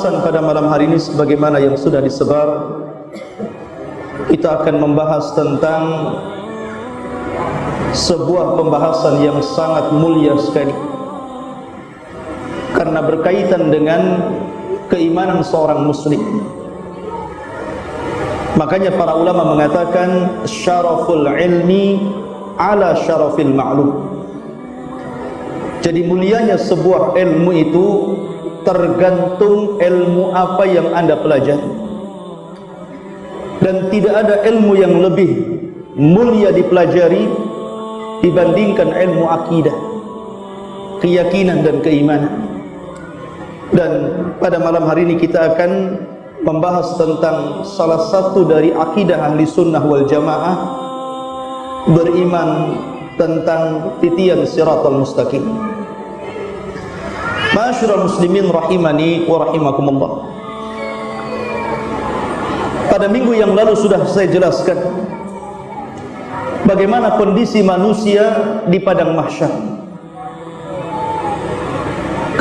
Pembahasan pada malam hari ini sebagaimana yang sudah disebar, kita akan membahas tentang sebuah pembahasan yang sangat mulia sekali, karena berkaitan dengan keimanan seorang muslim. Makanya para ulama mengatakan syaraful ilmi ala syarafil ma'lum. Jadi mulianya sebuah ilmu itu tergantung ilmu apa yang Anda pelajari. Dan tidak ada ilmu yang lebih mulia dipelajari dibandingkan ilmu akidah, keyakinan dan keimanan. Dan pada malam hari ini kita akan membahas tentang salah satu dari akidah ahli sunnah wal jamaah, beriman tentang titian siratal mustaqim. Ma'asyiral muslimin rahimani wa rahimakumullah. Pada minggu yang lalu sudah saya jelaskan bagaimana kondisi manusia di padang mahsyar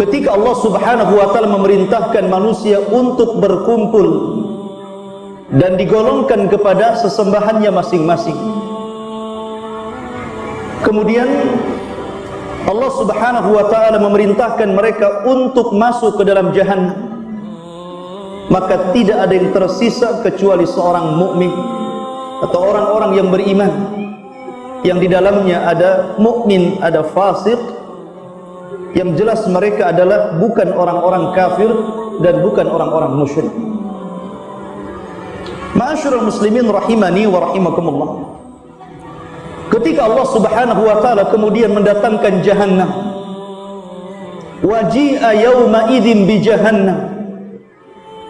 ketika Allah Subhanahu wa taala memerintahkan manusia untuk berkumpul dan digolongkan kepada sesembahannya masing-masing. Kemudian Allah Subhanahu wa taala memerintahkan mereka untuk masuk ke dalam jahannam. Maka tidak ada yang tersisa kecuali seorang mukmin atau orang-orang yang beriman, yang di dalamnya ada mukmin, ada fasik. Yang jelas mereka adalah bukan orang-orang kafir dan bukan orang-orang musyrik. Ma'asyiral muslimin rahimani wa rahimakumullah. Ketika Allah Subhanahu wa taala kemudian mendatangkan jahannam, waji'a yauma idzin bi jahannam,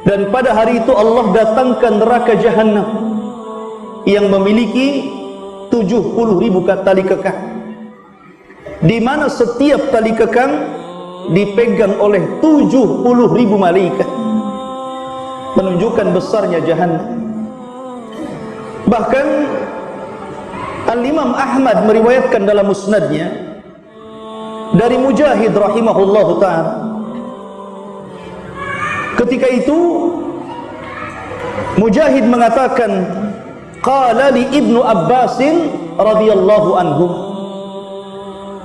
dan pada hari itu Allah datangkan neraka jahannam yang memiliki 70.000 tali kekang, di mana setiap tali kekang dipegang oleh 70.000 malaikat, menunjukkan besarnya jahannam. Bahkan Al-Imam Ahmad meriwayatkan dalam musnadnya dari Mujahid rahimahullahu ta'ala. Ketika itu Mujahid mengatakan, qala li Ibnu Abbasin radhiyallahu anhu,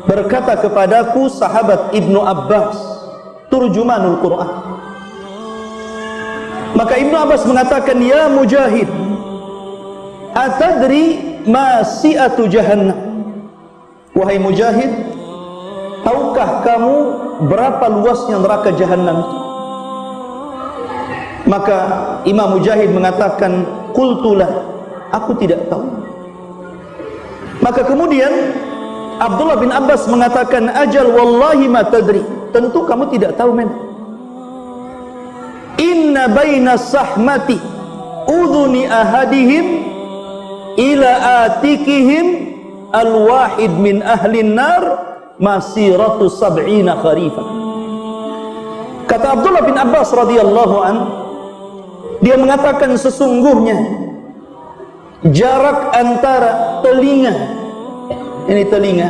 berkata kepadaku sahabat Ibnu Abbas, turjumanul Quran. Maka Ibnu Abbas mengatakan, ya Mujahid, atadri ma si'atu jahannam. Wahai Mujahid, tahukah kamu berapa luasnya neraka jahannam itu? Maka Imam Mujahid mengatakan, qultulah, aku tidak tahu. Maka kemudian Abdullah bin Abbas mengatakan, ajal wallahi ma tadri, tentu kamu tidak tahu men. Inna baina sahmati udhuni ahadihim ila atikihim al-wahid min ahlin nar masiratu sab'ina kharifah. Kata Abdullah bin Abbas radhiyallahu an, dia mengatakan sesungguhnya jarak antara telinga, ini telinga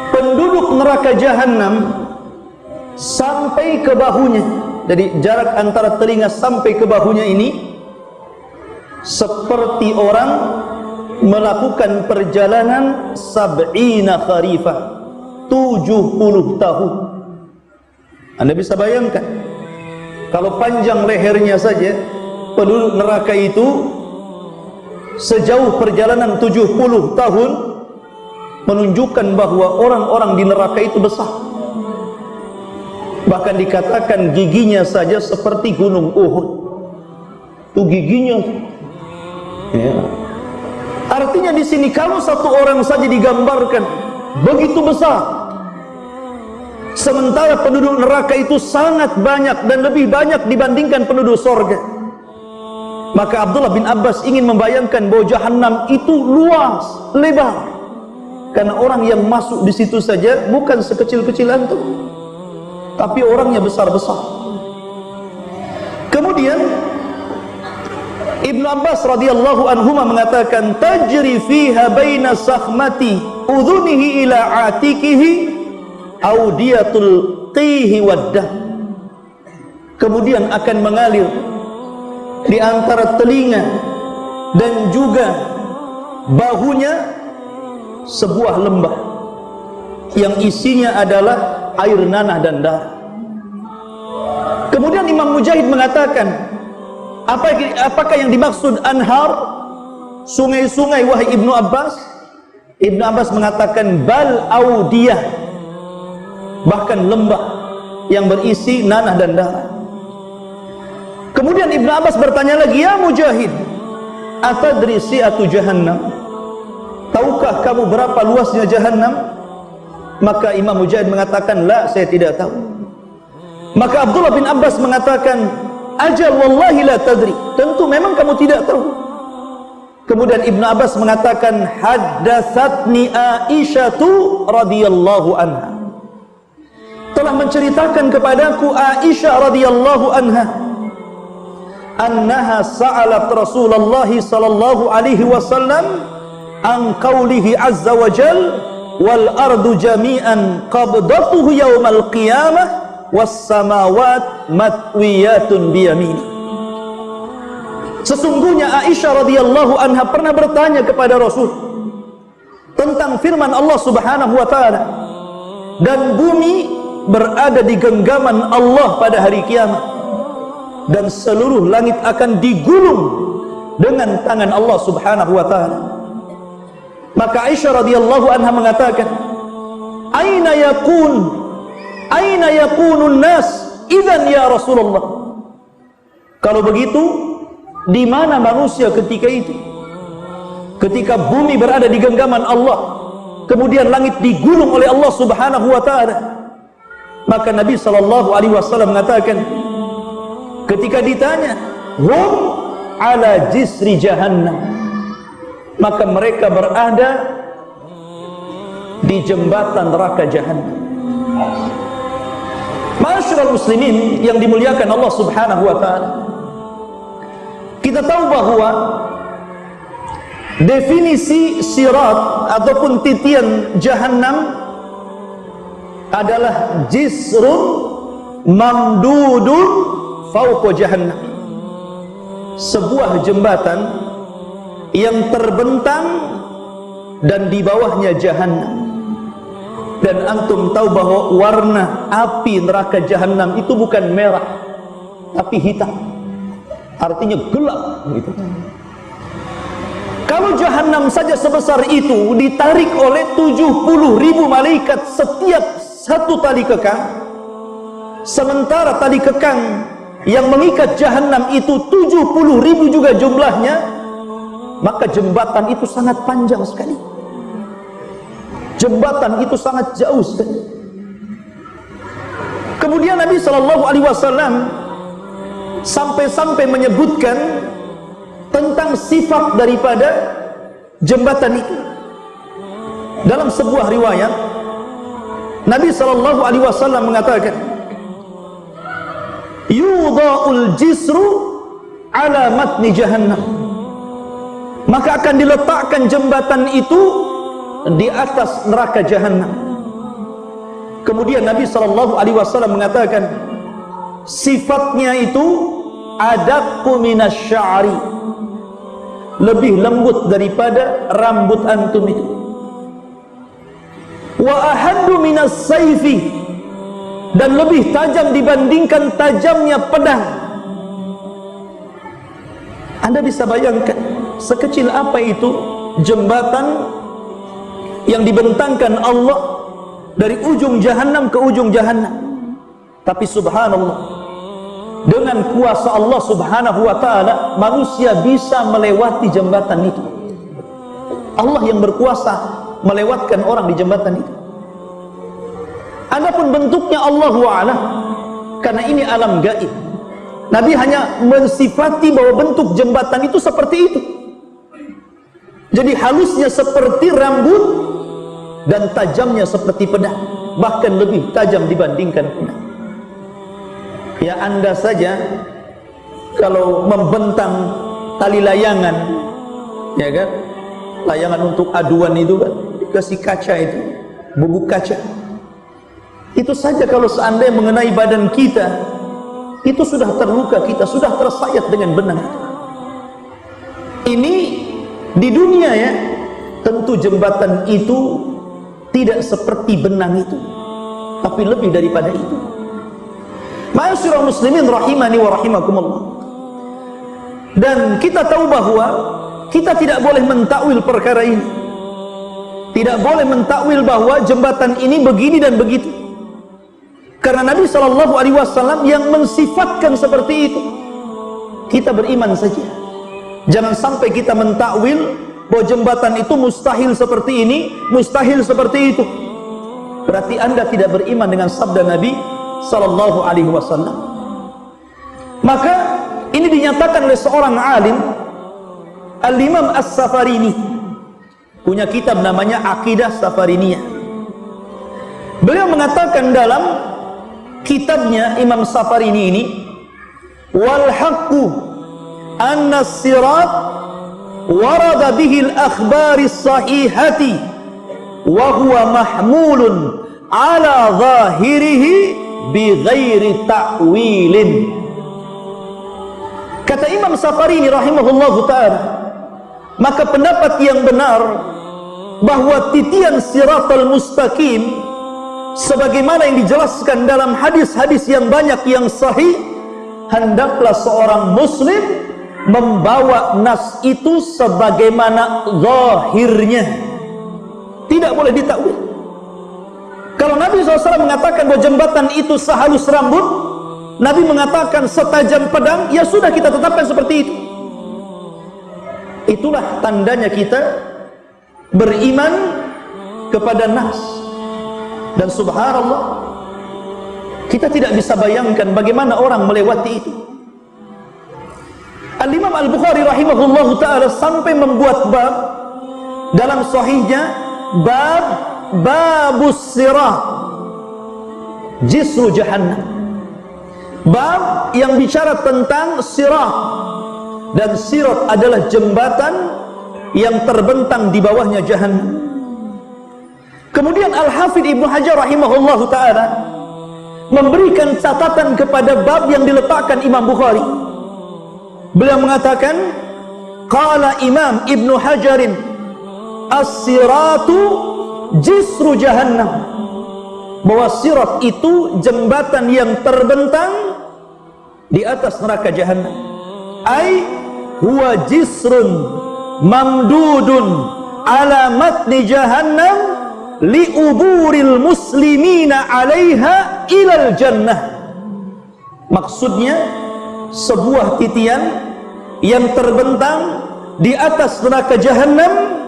penduduk neraka jahannam sampai ke bahunya. Jadi jarak antara telinga sampai ke bahunya ini seperti orang melakukan perjalanan sab'ina kharifah, 70 tahun. Anda bisa bayangkan, kalau panjang lehernya saja penduduk neraka itu sejauh perjalanan 70 tahun, menunjukkan bahwa orang-orang di neraka itu besar. Bahkan dikatakan giginya saja seperti gunung Uhud. Itu giginya. Ya. Artinya di sini kalau satu orang saja digambarkan begitu besar, sementara penduduk neraka itu sangat banyak dan lebih banyak dibandingkan penduduk surga. Maka Abdullah bin Abbas ingin membayangkan bahwa jahannam itu luas, lebar, karena orang yang masuk di situ saja bukan sekecil-kecil antum, tapi orangnya besar-besar. Kemudian Ibnu Abbas radhiyallahu anhuma mengatakan, tajri fiha baina sakhmati udhunihi ila atikihi audiyatul qihi waddah. kemudian akan mengalir di antara telinga dan juga bahunya sebuah lembah yang isinya adalah air nanah dan darah. Kemudian Imam Mujahid mengatakan, apakah yang dimaksud anhar, sungai-sungai, wahai Ibnu Abbas? Ibnu Abbas mengatakan bal audiyah, bahkan lembah yang berisi nanah dan darah. Kemudian Ibnu Abbas bertanya lagi, ya Mujahid, atadri si'atu jahannam, tahukah kamu berapa luasnya jahannam? Maka Imam Mujahid mengatakan, la, saya tidak tahu. Maka Abdullah bin Abbas mengatakan, ajal wallahi la tadri, tentu memang kamu tidak tahu. Kemudian Ibnu Abbas mengatakan, haddatsatni Aisyatu radhiyallahu anha, telah menceritakan kepadaku Aisyah radhiyallahu anha, annaha sa'alat Rasulullah sallallahu alaihi wasallam an qaulihi azza wa jal wal ardu jami'an qabdatuhu yaumal qiyamah was samawat matwiyatun biyamini. Sesungguhnya Aisyah radhiyallahu anha pernah bertanya kepada Rasul tentang firman Allah Subhanahu wa taala, dan bumi berada di genggaman Allah pada hari kiamat, dan seluruh langit akan digulung dengan tangan Allah Subhanahu wa taala. Maka Aisyah radhiyallahu anha mengatakan, aina yakunun nas idzan ya Rasulullah? Kalau begitu, di mana manusia ketika itu? Ketika bumi berada di genggaman Allah, kemudian langit digulung oleh Allah Subhanahu wa taala. Maka Nabi sallallahu alaihi wasallam mengatakan, ketika ditanya, hum ala jisri jahannam, maka mereka berada di jembatan neraka jahannam. Ma'asyiral muslimin yang dimuliakan Allah Subhanahu wa taala, kita tahu bahwa definisi sirat ataupun titian jahannam adalah jisrun mamdudun fauqa jahannam, sebuah jembatan yang terbentang dan di bawahnya jahannam. Dan antum tahu bahwa warna api neraka jahannam itu bukan merah tapi hitam, artinya gelap gitu. Kalau jahannam saja sebesar itu ditarik oleh 70.000 malaikat setiap satu tali kekang, sementara tali kekang yang mengikat jahannam itu 70.000 juga jumlahnya, maka jembatan itu sangat panjang sekali. Jembatan itu sangat jauh sekali. Kemudian Nabi sallallahu alaihi wasallam sampai-sampai menyebutkan tentang sifat daripada jembatan itu. Dalam sebuah riwayat, Nabi sallallahu alaihi wasallam mengatakan, yudha'ul jisru ala matni jahannam, maka akan diletakkan jembatan itu di atas neraka jahannam. Kemudian Nabi sallallahu alaihi wasallam mengatakan, sifatnya itu adaqqu minasy'ari, lebih lembut daripada rambut antum itu. Wa ahaddu minas sayfi, dan lebih tajam dibandingkan tajamnya pedang. Anda bisa bayangkan sekecil apa itu jembatan yang dibentangkan Allah dari ujung jahannam ke ujung jahannam. Tapi subhanallah, dengan kuasa Allah Subhanahu wa taala manusia bisa melewati jembatan itu. Allah yang berkuasa melewatkan orang di jembatan itu. Adapun bentuknya Allahu a'lam, karena ini alam gaib. Nabi hanya mensifati bahwa bentuk jembatan itu seperti itu. Jadi halusnya seperti rambut dan tajamnya seperti pedang, bahkan lebih tajam dibandingkan pedang. Ya, Anda saja kalau membentang tali layangan, ya kan, layangan untuk aduan itu kan dikasih kaca, itu bubuk kaca. Itu saja kalau seandainya mengenai badan kita, itu sudah terluka kita, sudah tersayat dengan benang. Ini di dunia ya, tentu jembatan itu tidak seperti benang itu, tapi lebih daripada itu. Ma'asyiral muslimin rahimani wa rahimakumullah. Dan kita tahu bahwa kita tidak boleh mentakwil perkara ini. Tidak boleh mentakwil bahwa jembatan ini begini dan begitu. Karena Nabi SAW yang mensifatkan seperti itu. Kita beriman saja. Jangan sampai kita mentakwil bahwa jembatan itu mustahil seperti ini, mustahil seperti itu. Berarti Anda tidak beriman dengan sabda Nabi SAW. Maka ini dinyatakan oleh seorang alim, Al-Imam As-Safarini, punya kitab namanya Aqidah Safariniyah. Beliau mengatakan dalam kitabnya Imam Safarini ini, wal haqqu anna as-sirat warada bihi al-akhbari as-sahihati wa huwa mahmulun ala zahirihi bi ghairi ta'wilin. Kata Imam Safarini rahimahullahu ta'ala, maka pendapat yang benar bahwa titian siratal mustaqim sebagaimana yang dijelaskan dalam hadis-hadis yang banyak yang sahih, hendaklah seorang muslim membawa nas itu sebagaimana zahirnya, tidak boleh ditakwil. Kalau Nabi SAW mengatakan bahwa jembatan itu sehalus rambut, Nabi mengatakan setajam pedang, ya sudah, kita tetapkan seperti itu. Itulah tandanya kita beriman kepada nas. Dan subhanallah, kita tidak bisa bayangkan bagaimana orang melewati itu. Al-Imam Al-Bukhari rahimahullah ta'ala sampai membuat bab dalam sahihnya, bab babus sirah jisru jahannam, bab yang bicara tentang sirah. Dan sirat adalah jembatan yang terbentang di bawahnya jahannam. Kemudian Al-Hafidh Ibnu Hajar rahimahullah ta'ala memberikan catatan kepada bab yang diletakkan Imam Bukhari. Beliau mengatakan, qala Imam Ibnu Hajarin as-siratu jisru jahannam, bahwa sirat itu jembatan yang terbentang di atas neraka jahannam. Ai huwa jisrun mamdudun ala matni jahannam liuburil muslimina alaiha ilal jannah. Maksudnya sebuah titian yang terbentang di atas neraka jahannam,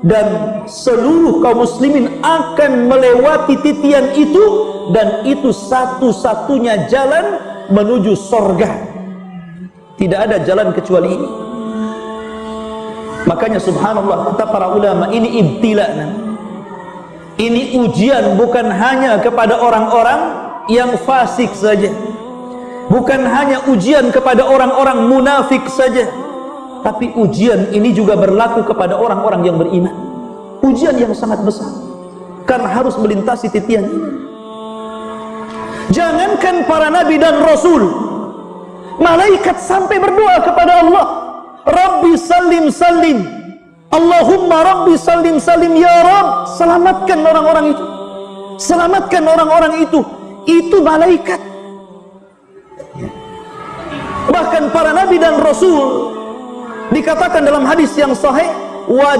dan seluruh kaum muslimin akan melewati titian itu, dan itu satu-satunya jalan menuju surga. Tidak ada jalan kecuali ini. Makanya subhanallah, kata para ulama, ini ibtila. Ini ujian bukan hanya kepada orang-orang yang fasik saja, bukan hanya ujian kepada orang-orang munafik saja, tapi ujian ini juga berlaku kepada orang-orang yang beriman. Ujian yang sangat besar, karena harus melintasi titian ini. Jangankan para nabi dan rasul, malaikat sampai berdoa kepada Allah, Rabbi salim salim, Allahumma Rabbi salim salim, ya Rabb, selamatkan orang-orang itu, selamatkan orang-orang itu. Itu malaikat. Bahkan para nabi dan rasul dikatakan dalam hadis yang sahih, wa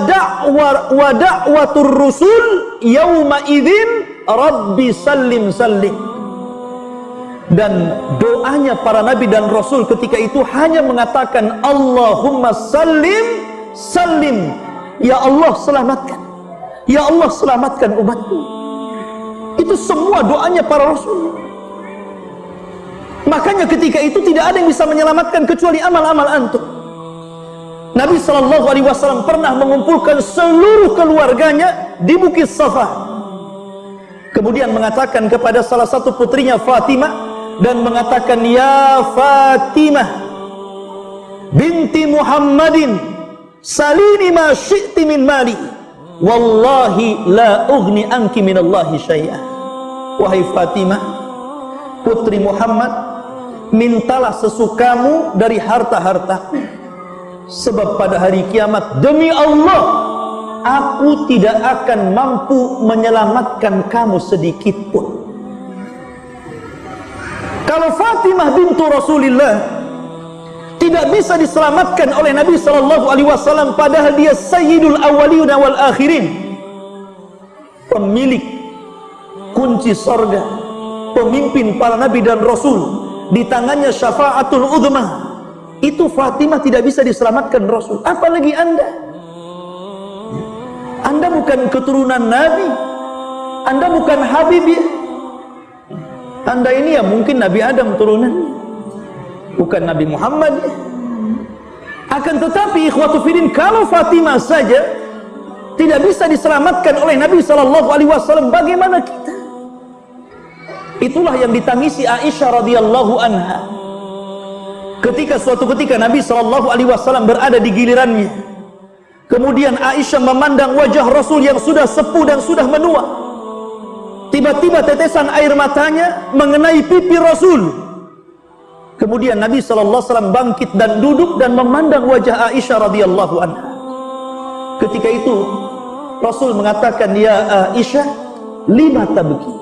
da'watur rusul yauma idzin Rabbi salim salim. Dan doanya para nabi dan rasul ketika itu hanya mengatakan Allahumma salim salim, ya Allah selamatkan, ya Allah selamatkan umatku. Itu semua doanya para rasul. Makanya ketika itu tidak ada yang bisa menyelamatkan kecuali amal-amal antum. Nabi SAW pernah mengumpulkan seluruh keluarganya di Bukit Safa, kemudian mengatakan kepada salah satu putrinya Fatimah, dan mengatakan, ya Fatimah binti Muhammadin salini ma syi'ti min mali, wallahi la ughni anki minallahi syai'ah. Wahai Fatimah, putri Muhammad, mintalah sesukamu dari harta-harta, sebab pada hari kiamat demi Allah aku tidak akan mampu menyelamatkan kamu sedikit pun. Kalau Fatimah bintu Rasulullah tidak bisa diselamatkan oleh Nabi sallallahu alaihi wasallam, padahal dia sayyidul awwalin wal akhirin, pemilik kunci surga, pemimpin para nabi dan rasul, di tangannya syafaatul uzma, itu Fatimah tidak bisa diselamatkan Rasul, apalagi Anda. Anda bukan keturunan Nabi, Anda bukan Habib ya. Anda ini ya mungkin Nabi Adam turunannya, bukan Nabi Muhammad ya. Akan tetapi ikhwatu fiddin, kalau Fatimah saja tidak bisa diselamatkan oleh Nabi sallallahu alaihi wasallam, bagaimana kita? Itulah yang ditangisi Aisyah radhiyallahu anha ketika suatu ketika Nabi sallallahu alaihi wasallam berada di gilirannya. Kemudian Aisyah memandang wajah Rasul yang sudah sepuh dan sudah menua. Tiba-tiba tetesan air matanya mengenai pipi Rasul. Kemudian Nabi sallallahu alaihi wasallam bangkit dan duduk dan memandang wajah Aisyah radhiyallahu anha. Ketika itu Rasul mengatakan, "Ya Aisyah, lima tabki?"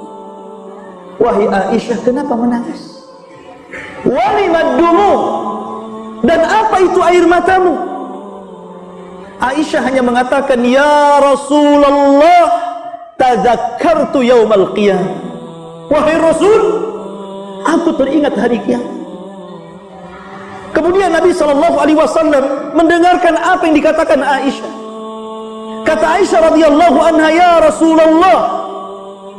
Wahai Aisyah, kenapa menangis? Walimad dumu, dan apa itu air matamu? Aisyah hanya mengatakan, "Ya Rasulullah, tadzakkartu yaumal qiyamah." Wahai Rasul, aku teringat hari kiamat. Kemudian Nabi sallallahu alaihi wasallam mendengarkan apa yang dikatakan Aisyah. Kata Aisyah radhiyallahu anha, "Ya Rasulullah,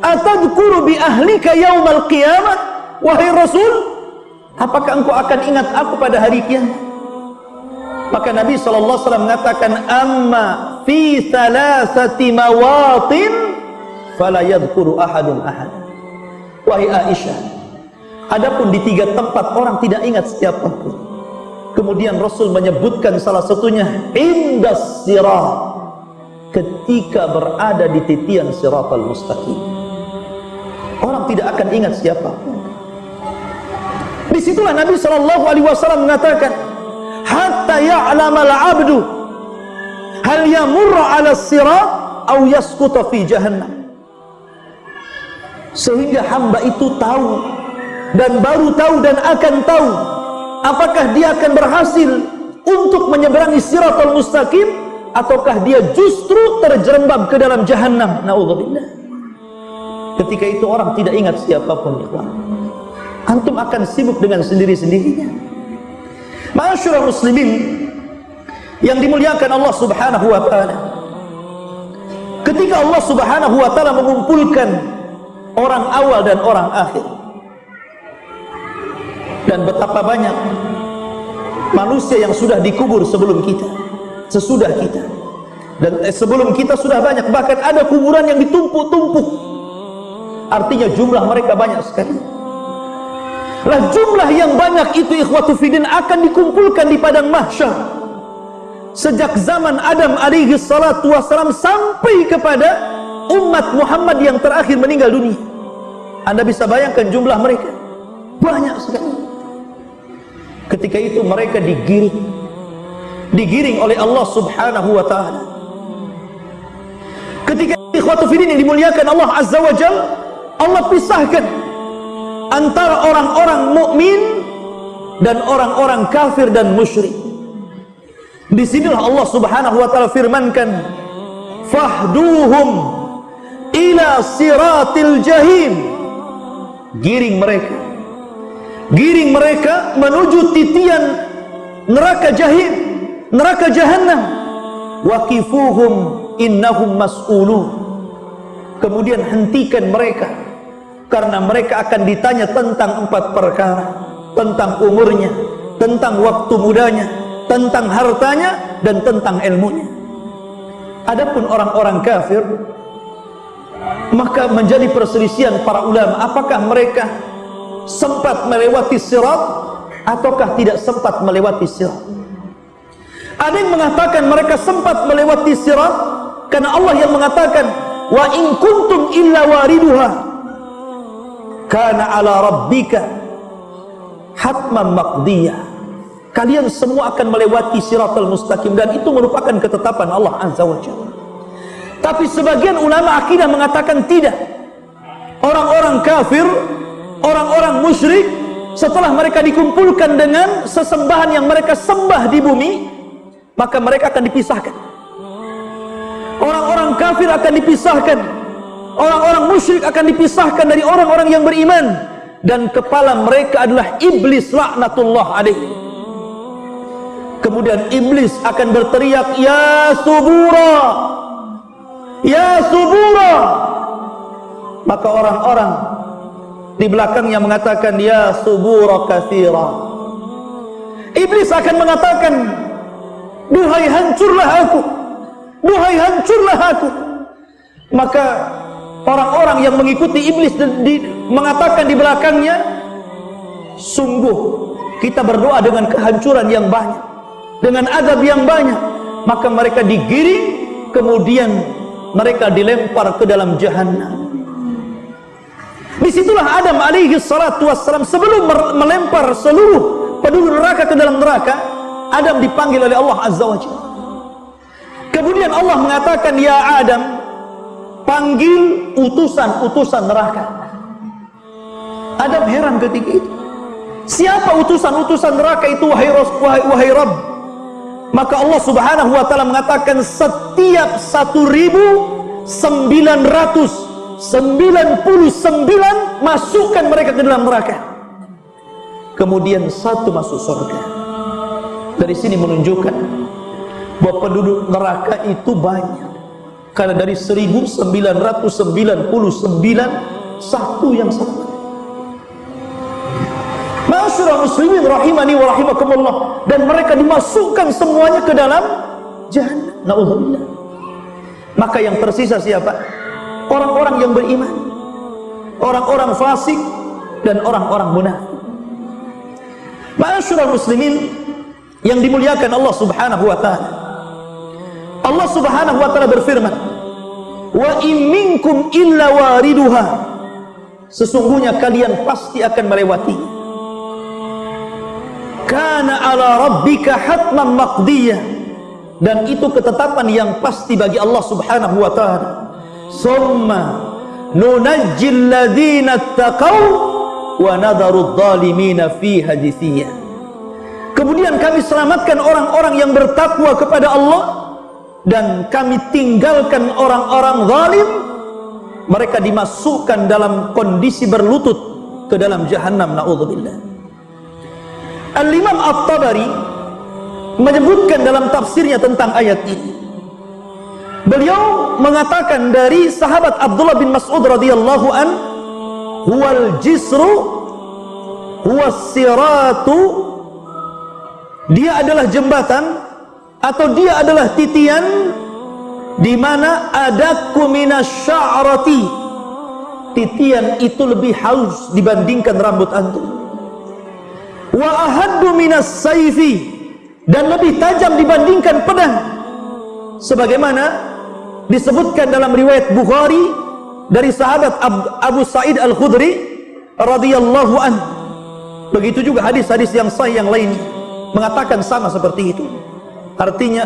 atadhkuru bi ahlika yaumal qiyamah?" Wahai Rasul, apakah engkau akan ingat aku pada hari kiamat? Maka Nabi sallallahu alaihi wasallam mengatakan, "Amma fi thalathati mawatin fala yadhkuru ahadun ahad." Wahai Aisyah, adapun di 3 tempat orang tidak ingat siapapun. Kemudian Rasul menyebutkan salah satunya indas sirat, ketika berada di titian siratal mustaqim. Orang tidak akan ingat siapapun. Disitulah Nabi sallallahu alaihi wasallam mengatakan, hatta ya'lamal 'abdu hal yamurra 'ala sirat aw yasquta fi jahannam. Sehingga hamba itu tahu, dan baru tahu dan akan tahu apakah dia akan berhasil untuk menyeberangi siratal mustaqim ataukah dia justru terjerembab ke dalam jahannam. Naudzubillah. Ketika itu orang tidak ingat siapapun. Antum akan sibuk dengan sendiri-sendirinya. Ma'asyiral muslimin yang dimuliakan Allah Subhanahu wa taala, ketika Allah Subhanahu wa taala mengumpulkan orang awal dan orang akhir, dan betapa banyak manusia yang sudah dikubur sebelum kita, sesudah kita, dan sebelum kita sudah banyak, bahkan ada kuburan yang ditumpuk-tumpuk, artinya jumlah mereka banyak sekali. Lah jumlah yang banyak itu ikhwatu fiddin akan dikumpulkan di padang mahsyar sejak zaman Adam alaihi salatu wassalam sampai kepada umat Muhammad yang terakhir meninggal dunia. Anda bisa bayangkan jumlah mereka banyak sekali. Ketika itu mereka digiring oleh Allah Subhanahu wa taala. Ketika ikhwatu fiddin yang dimuliakan Allah Azza wa Jalla, Allah pisahkan antara orang-orang mukmin dan orang-orang kafir dan musyrik. Disinilah Allah Subhanahu wa taala firmankan, "Fahduhum ila siratil jahim." Giring mereka menuju titian neraka jahim, neraka jahannam. Waqifuhum innahum mas'ulun. Kemudian hentikan mereka, karena mereka akan ditanya tentang 4 perkara, tentang umurnya, tentang waktu mudanya, tentang hartanya, dan tentang ilmunya. Adapun orang-orang kafir, maka menjadi perselisihan para ulama, apakah mereka sempat melewati sirat ataukah tidak sempat melewati sirat. Ada yang mengatakan mereka sempat melewati sirat, karena Allah yang mengatakan, "Wa in kuntum illa wariduha kana ala rabbika hatman maqdiyah. Kalian semua akan melewati siratal mustaqim, dan itu merupakan ketetapan Allah Azza wa Jalla. Tapi sebagian ulama akidah mengatakan tidak. Orang-orang kafir, orang-orang musyrik, setelah mereka dikumpulkan dengan sesembahan yang mereka sembah di bumi, maka mereka akan dipisahkan. Orang-orang kafir akan dipisahkan, orang-orang musyrik akan dipisahkan dari orang-orang yang beriman, dan kepala mereka adalah iblis laknatullah alaihi. Kemudian iblis akan berteriak, ya subura, ya subura. Maka orang-orang di belakangnya mengatakan, ya subura katsira. Iblis akan mengatakan, duhai hancurlah aku, duhai hancurlah aku. Maka orang-orang yang mengikuti iblis mengatakan di belakangnya, sungguh kita berdoa dengan kehancuran yang banyak, dengan azab yang banyak. Maka mereka digiring, kemudian mereka dilempar ke dalam jahannam. Disitulah Adam alaihi salatu wassalam, sebelum melempar seluruh penduduk neraka ke dalam neraka, Adam dipanggil oleh Allah Azza wa Jalla. Kemudian Allah mengatakan, ya Adam, panggil utusan-utusan neraka. Adam heran ketika itu. Siapa utusan-utusan neraka itu, wahai Rabb? Maka Allah Subhanahu wa taala mengatakan, setiap 1999 masukkan mereka ke dalam neraka, kemudian satu masuk surga. Dari sini menunjukkan bahwa penduduk neraka itu banyak, karena dari 1999 satu yang sama. Ma'asyiral muslimin rahimani wa rahimakumullah, dan mereka dimasukkan semuanya ke dalam jahannam. Na'udzubillah. Maka yang tersisa siapa? Orang-orang yang beriman, orang-orang fasik, dan orang-orang munafik. Ma'asyiral muslimin yang dimuliakan Allah Subhanahu wa taala. Allah Subhanahu wa taala berfirman, "Wa in minkum illa wariduha." Sesungguhnya kalian pasti akan melewatinya. Kana ala rabbika hatman maqdiyah. Dan itu ketetapan yang pasti bagi Allah Subhanahu wa taala. Summa nunajjil ladzina taqaw wa nadharu adh-dhalimina fiha jithiya. Kemudian kami selamatkan orang-orang yang bertakwa kepada Allah, dan kami tinggalkan orang-orang zalim. Mereka dimasukkan dalam kondisi berlutut ke dalam jahannam. Na'udzubillah. Al-Imam At-Tabari menyebutkan dalam tafsirnya tentang ayat ini. Beliau mengatakan dari sahabat Abdullah bin Mas'ud radhiyallahu an, huwal jisru huwas siratu, dia adalah jembatan atau dia adalah titian di mana adaku minasy'arati. Titian itu lebih halus dibandingkan rambut antum. Wa ahaddu minas sayfi, dan lebih tajam dibandingkan pedang. Sebagaimana disebutkan dalam riwayat Bukhari dari sahabat Abu Sa'id Al-Khudri radhiyallahu an. Begitu juga hadis-hadis yang sahih yang lain mengatakan sama seperti itu. Artinya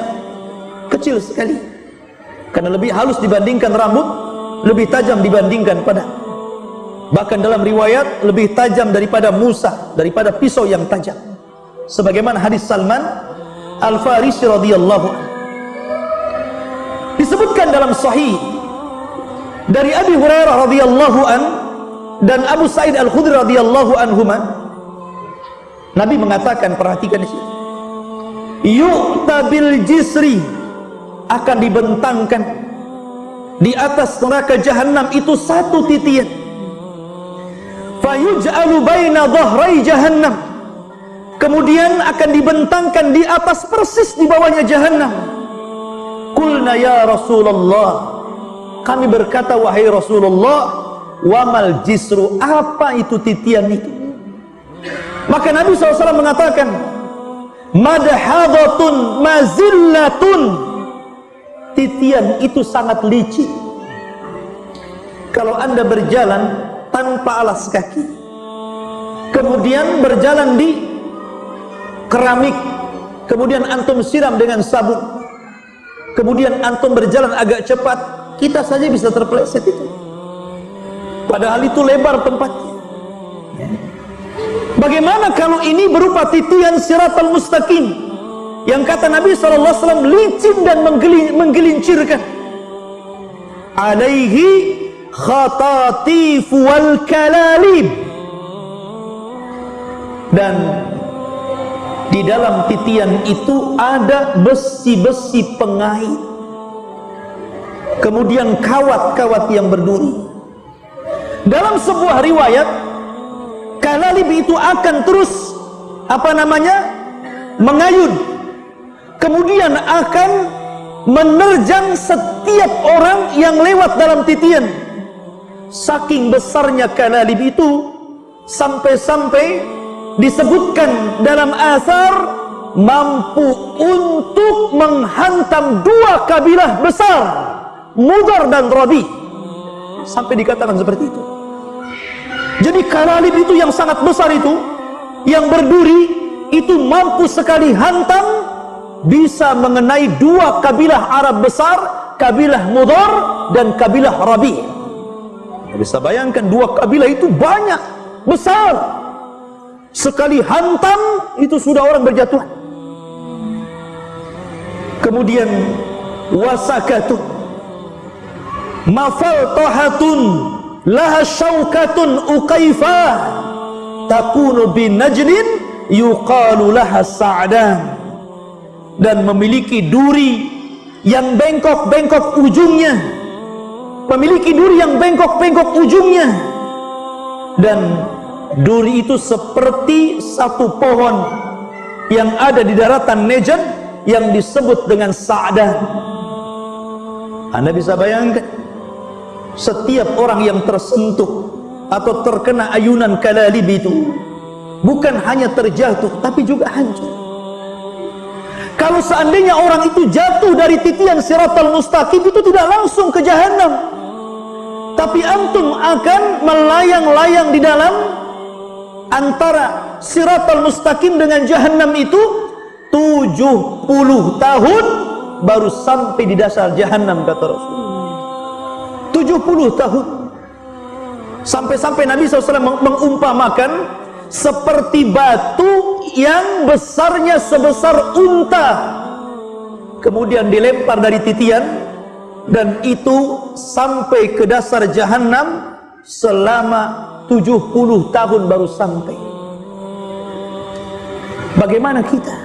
kecil sekali, karena lebih halus dibandingkan rambut, lebih tajam dibandingkan pedang. Bahkan dalam riwayat lebih tajam daripada Musa, daripada pisau yang tajam. Sebagaimana hadis Salman Al-Farisi radhiyallahu anhu. Disebutkan dalam sahih dari Abi Hurairah radhiyallahu an dan Abu Sa'id Al-Khudri radhiyallahu anhuma, Nabi mengatakan, perhatikan di sini, yu'ta bil jisri, akan dibentangkan di atas neraka jahanam itu satu titian, fayuj'alu baina dhahrai jahannam, kemudian akan dibentangkan di atas persis di bawahnya jahannam. Qulna ya Rasulullah, kami berkata, wahai Rasulullah, wamal jisru, apa itu titian itu? Maka Nabi SAW mengatakan, madhadatun mazillatun, titian itu sangat licin. Kalau anda berjalan tanpa alas kaki, kemudian berjalan di keramik, kemudian antum siram dengan sabun, kemudian antum berjalan agak cepat, kita saja bisa terpeleset itu, padahal itu lebar tempatnya. Bagaimana kalau ini berupa titian siratal mustaqim yang kata Nabi SAW licin dan menggelincirkan? Alaihi khatatif wal kalalib, dan di dalam titian itu ada besi-besi pengait, kemudian kawat-kawat yang berduri. Dalam sebuah riwayat, kalalib itu akan terus mengayun, kemudian akan menerjang setiap orang yang lewat dalam titian. Saking besarnya kalalib itu, sampai-sampai disebutkan dalam asar mampu untuk menghantam dua kabilah besar, Mudar dan Rabi, sampai dikatakan seperti itu. Jadi kalalib itu yang sangat besar itu, yang berduri itu mampu sekali hantam, bisa mengenai dua kabilah Arab besar, kabilah Mudar dan kabilah Rabi. Bisa bayangkan dua kabilah itu banyak, besar, sekali hantam itu sudah orang berjatuhan. Kemudian wasakatun mafaltahatun laha syaukatun uqaifah takunu bin najlin yuqalu laha sa'dan, dan memiliki duri yang bengkok-bengkok ujungnya, memiliki duri yang bengkok-bengkok ujungnya, dan duri itu seperti satu pohon yang ada di daratan Najd yang disebut dengan Sa'dan. Anda bisa bayangkan, setiap orang yang tersentuh atau terkena ayunan kalalib itu bukan hanya terjatuh tapi juga hancur. Kalau seandainya orang itu jatuh dari titian siratal mustaqim, itu tidak langsung ke jahanam, tapi antum akan melayang-layang di dalam antara siratal mustaqim dengan jahanam itu 70 tahun baru sampai di dasar jahanam, kata Rasul. 70 tahun. Sampai-sampai Nabi SAW mengumpamakan seperti batu yang besarnya sebesar unta, kemudian dilempar dari titian, dan itu sampai ke dasar jahanam selama 70 tahun baru sampai. Bagaimana kita?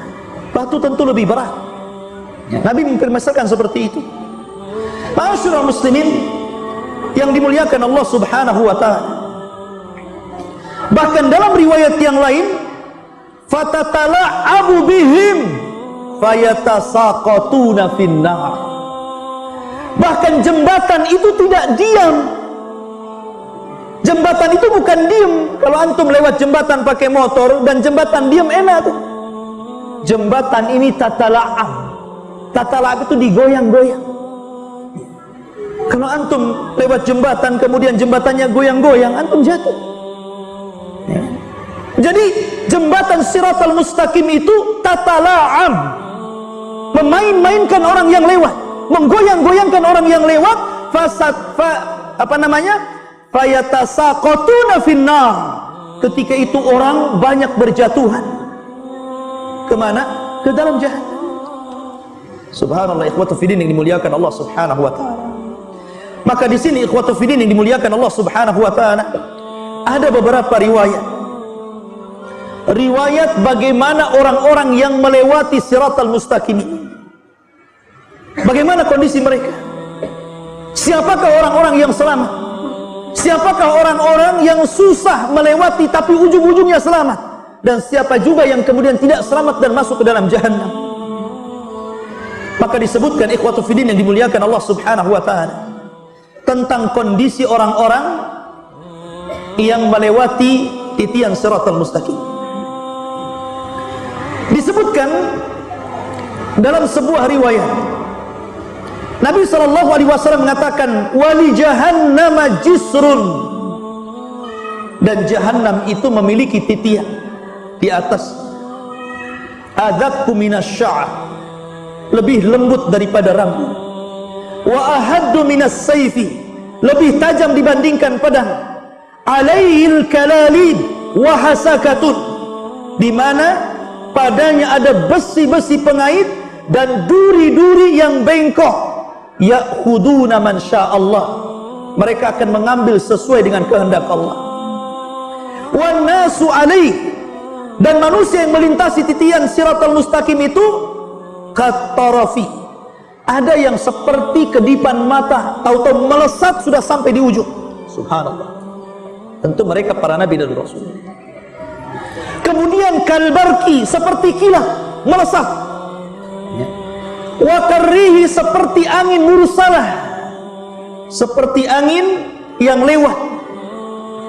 Batu tentu lebih berat. Nabi mempermasalahkan seperti itu. Ma'asyiral muslimin yang dimuliakan Allah Subhanahu wa ta'ala, bahkan dalam riwayat yang lain, fatatala'abu bihim fayatasaqatuna finnar, bahkan jembatan itu tidak diam. Jembatan itu bukan diem. Kalau antum lewat jembatan pakai motor dan jembatan diem enak tuh. Jembatan ini tatala'ab. Tatala'ab itu digoyang-goyang. Kalau antum lewat jembatan kemudian jembatannya goyang-goyang, antum jatuh. Jadi jembatan siratal mustaqim itu tatala'ab, memain-mainkan orang yang lewat, menggoyang-goyangkan orang yang lewat. Fayatasaqatuna finnar, ketika itu orang banyak berjatuhan. Kemana? Ke dalam jahanam. Subhanallah, ikhwatu fiddin yang dimuliakan Allah Subhanahu wa ta'ala. Maka di sini ikhwatu fiddin yang dimuliakan Allah Subhanahu wa ta'ala, ada beberapa riwayat bagaimana orang-orang yang melewati siratal mustaqim ini. Bagaimana kondisi mereka? Siapakah orang-orang yang selamat? Siapakah orang-orang yang susah melewati tapi ujung-ujungnya selamat? Dan siapa juga yang kemudian tidak selamat dan masuk ke dalam jahannam? Maka disebutkan ikhwatu fiddin yang dimuliakan Allah Subhanahu wa ta'ala tentang kondisi orang-orang yang melewati titian siratal mustaqim. Disebutkan dalam sebuah riwayat, Nabi SAW mengatakan, wali jahannam jisrun, dan Jahannam itu memiliki titian di atas. Adzaqu minasy-sya'r, lebih lembut daripada rambut. Wa ahaddu minas-sayfi, lebih tajam dibandingkan pedang. Alaihil kalalib wa hasakatun, di mana padanya ada besi-besi pengait dan duri-duri yang bengkok. Ya'khuduna man sya'allah, mereka akan mengambil sesuai dengan kehendak Allah. Wan nasu alaih, dan manusia yang melintasi titian siratal mustaqim itu katarafi, ada yang seperti kedipan mata, tahu-tahu melesat sudah sampai di ujung. Subhanallah. Tentu mereka para nabi dan rasul. Kemudian kalbarki, seperti kilat melesat. Wa karrihi, seperti angin mursalah, seperti angin yang lewat.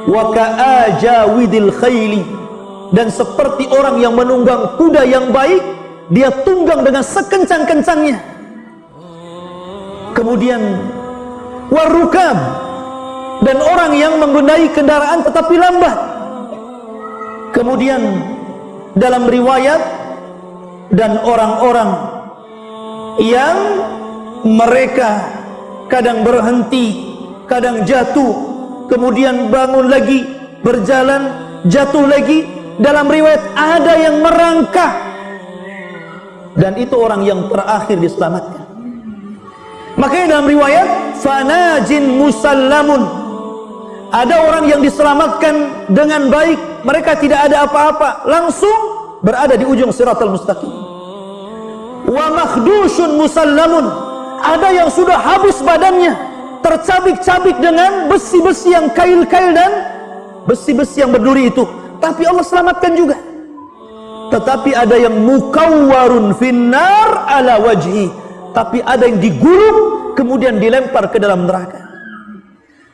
Wa ka'ajawidil khayli, dan seperti orang yang menunggang kuda yang baik, dia tunggang dengan sekencang-kencangnya. Kemudian warukab, dan orang yang mengendarai kendaraan tetapi lambat. Kemudian dalam riwayat, dan orang-orang yang mereka kadang berhenti, kadang jatuh, kemudian bangun lagi, berjalan, jatuh lagi. Dalam riwayat ada yang merangkak, dan itu orang yang terakhir diselamatkan. Makanya dalam riwayat fanajin musallamun, ada orang yang diselamatkan dengan baik, mereka tidak ada apa-apa, langsung berada di ujung siratal mustaqim. Wa makhdushun musallamun, ada yang sudah habis badannya, tercabik-cabik dengan besi-besi yang kail-kail dan besi-besi yang berduri itu, tapi Allah selamatkan juga. Tetapi ada yang mukawwarun finnar ala wajhi, tapi ada yang digulung kemudian dilempar ke dalam neraka.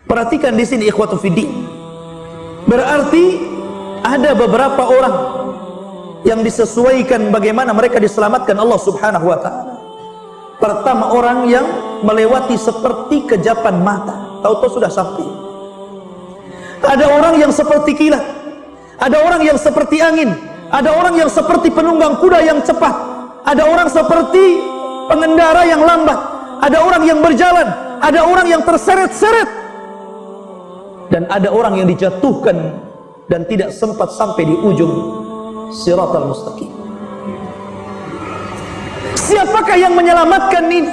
Perhatikan di sini ikhwatu fiddin. Berarti ada beberapa orang yang disesuaikan bagaimana mereka diselamatkan Allah Subhanahu wa taala. Pertama, orang yang melewati seperti kejapan mata, tahu-tahu sudah sampai. Ada orang yang seperti kilat, ada orang yang seperti angin, ada orang yang seperti penunggang kuda yang cepat, ada orang seperti pengendara yang lambat, ada orang yang berjalan, ada orang yang terseret-seret, dan ada orang yang dijatuhkan dan tidak sempat sampai di ujung siratal mustaqim. Siapakah yang menyelamatkan ini?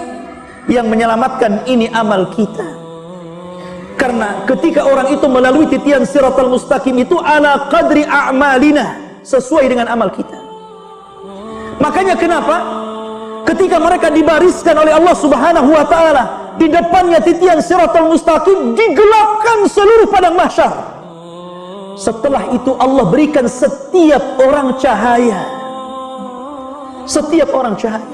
Yang menyelamatkan ini amal kita. Karena ketika orang itu melalui titian siratal mustaqim itu ala qadri a'malina, sesuai dengan amal kita. Makanya kenapa ketika mereka dibariskan oleh Allah Subhanahu wa taala, di depannya titian siratal mustaqim, digelapkan seluruh padang mahsyar. Setelah itu Allah berikan setiap orang cahaya. Setiap orang cahaya.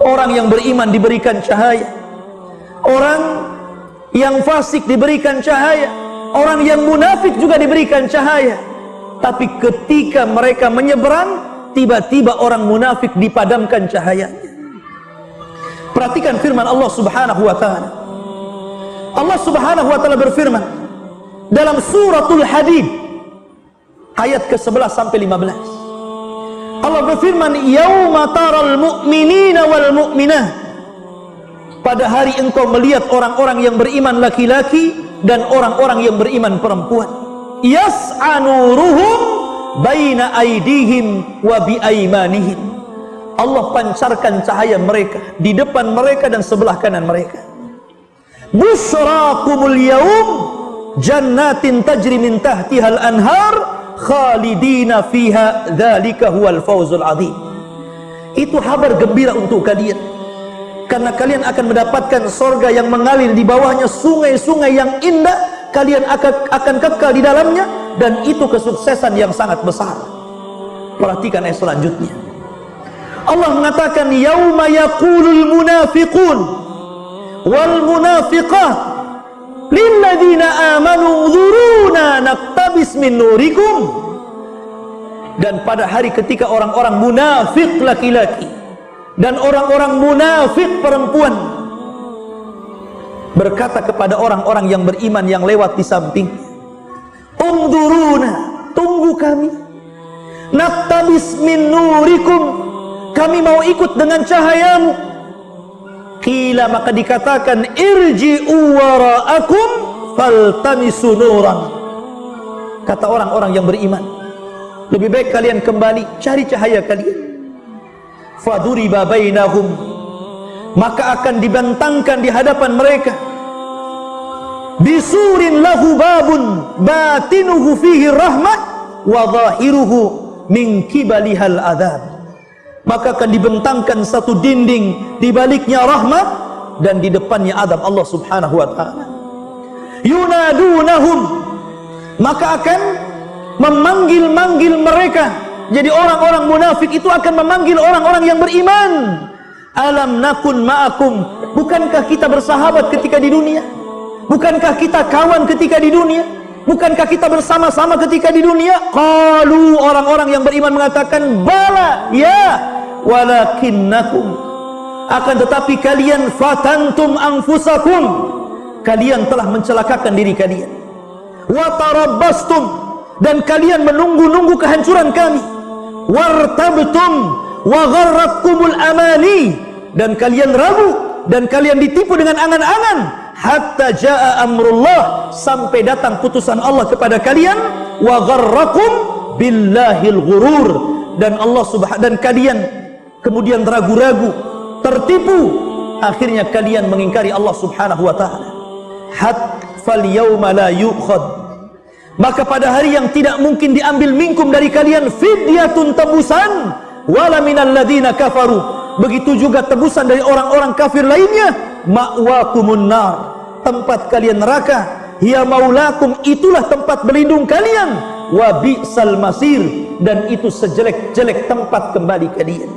Orang yang beriman diberikan cahaya, orang yang fasik diberikan cahaya, orang yang munafik juga diberikan cahaya. Tapi ketika mereka menyeberang, tiba-tiba orang munafik dipadamkan cahayanya. Perhatikan firman Allah Subhanahu wa taala. Allah Subhanahu wa taala berfirman dalam suratul Hadid ayat ke-11 sampai 15. Allah berfirman, yauma taral mu'minina wal mu'minah, pada hari engkau melihat orang-orang yang beriman laki-laki dan orang-orang yang beriman perempuan, yas'a nuruhum baina aydihim wa bi aymanihim, Allah pancarkan cahaya mereka di depan mereka dan sebelah kanan mereka. Busyrakumul yaum jannatin tajri min tahtihal anhar khalidina fiha dzalika huwal fawzul adzim. Itu kabar gembira untuk kalian, karena kalian akan mendapatkan surga yang mengalir di bawahnya sungai-sungai yang indah, kalian akan kekal di dalamnya, dan itu kesuksesan yang sangat besar. Perhatikan ayat selanjutnya. Allah mengatakan yauma yaqulul munafiqun wal munafiqat lilladzina amanu dzuruna naqtabis min nurikum, dan pada hari ketika orang-orang munafik laki-laki dan orang-orang munafik perempuan berkata kepada orang-orang yang beriman yang lewat di samping, Ungduruna, tunggu kami. Naktabis min nurikum, kami mau ikut dengan cahayamu. Qila, maka dikatakan, irji'u wara'akum faltamisu nuran. Kata orang-orang yang beriman, lebih baik kalian kembali cari cahaya kalian. Faduriba bainahum, maka akan dibentangkan di hadapan mereka, bisurin lahu babun batinuhu fihi rahmah wa zahiruhu min kibalihal adab. Maka akan dibentangkan satu dinding, di baliknya rahmat dan di depannya adab Allah Subhanahu wa taala. Yunadunahum, maka akan memanggil-manggil mereka. Jadi orang-orang munafik itu akan memanggil orang-orang yang beriman. Alam nakun ma'akum, bukankah kita bersahabat ketika di dunia? Bukankah kita kawan ketika di dunia? Bukankah kita bersama-sama ketika di dunia? Qalu, orang-orang yang beriman mengatakan, bala, ya, walakinnakum, akan tetapi kalian fatantum anfusakum, kalian telah mencelakakan diri kalian. Wa tarabbastum, dan kalian menunggu-nunggu kehancuran kami. Wartabtum wa gharratkumul amani, dan kalian ragu dan kalian ditipu dengan angan-angan. Hatta jaa amrullah, sampai datang putusan Allah kepada kalian. Wa gharrakum billahil ghurur, dan Allah dan kalian kemudian ragu-ragu, tertipu, akhirnya kalian mengingkari Allah Subhanahu wa taala. Fal yauma la yu'khad, maka pada hari yang tidak mungkin diambil minkum dari kalian fidyatun, tebusan, wala minal ladzina kafaru, begitu juga tebusan dari orang-orang kafir lainnya. Ma'wakumun nar, tempat kalian neraka. Hiya maulakum, itulah tempat berlindung kalian. Wa bi'sal masir, dan itu sejelek-jelek tempat kembali kalian.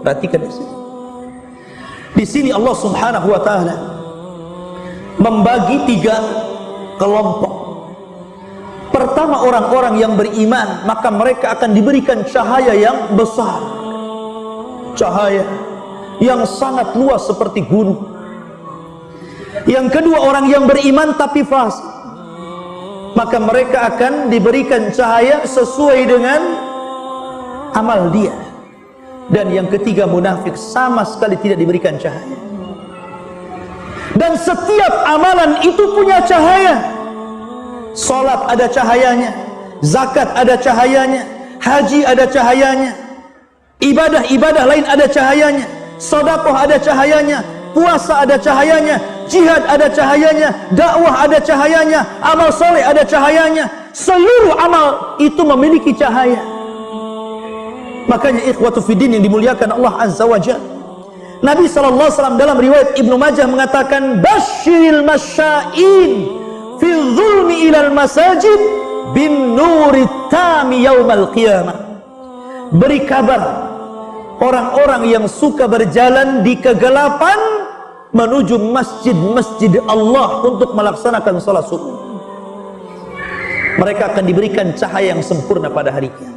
Perhatikan di sini. Di sini Allah Subhanahu wa taala membagi 3 kelompok. Pertama, orang-orang yang beriman, maka mereka akan diberikan cahaya yang besar, cahaya yang sangat luas seperti gunung. Yang kedua, orang yang beriman tapi fasik, maka mereka akan diberikan cahaya sesuai dengan amal dia. Dan yang ketiga, munafik, sama sekali tidak diberikan cahaya. Dan setiap amalan itu punya cahaya. Salat ada cahayanya, zakat ada cahayanya, haji ada cahayanya, ibadah-ibadah lain ada cahayanya, sedekah ada cahayanya, puasa ada cahayanya, jihad ada cahayanya, dakwah ada cahayanya, amal soleh ada cahayanya. Seluruh amal itu memiliki cahaya. Makanya ikhwatu fiddin yang dimuliakan Allah Azza wa Jalla, Nabi SAW dalam riwayat Ibnu Majah mengatakan, basyiril masya'in fi zulmi ilal masajid bin nuri tami yaumal qiyamah. Beri kabar orang-orang yang suka berjalan di kegelapan menuju masjid-masjid Allah untuk melaksanakan salat subuh. Mereka akan diberikan cahaya yang sempurna pada hari kiamat.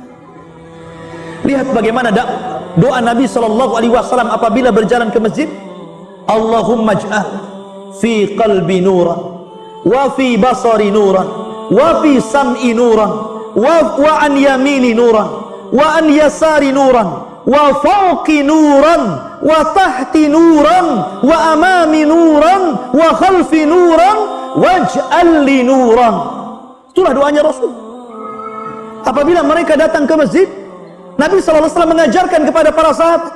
Lihat bagaimana doa Nabi SAW apabila berjalan ke masjid. Allahumma ij'al fi qalbi nuran, wa fi basari nuran, wa fi sam'i nuran, wa an yamini nuran, wa an yasari nuran, wa fawqi nuran, wa tahti nuran, wa amami nuran, wa khalfi nuran, waj'al li nuran. Itulah doanya Rasul. Apabila mereka datang ke masjid, Nabi SAW mengajarkan kepada para sahabat,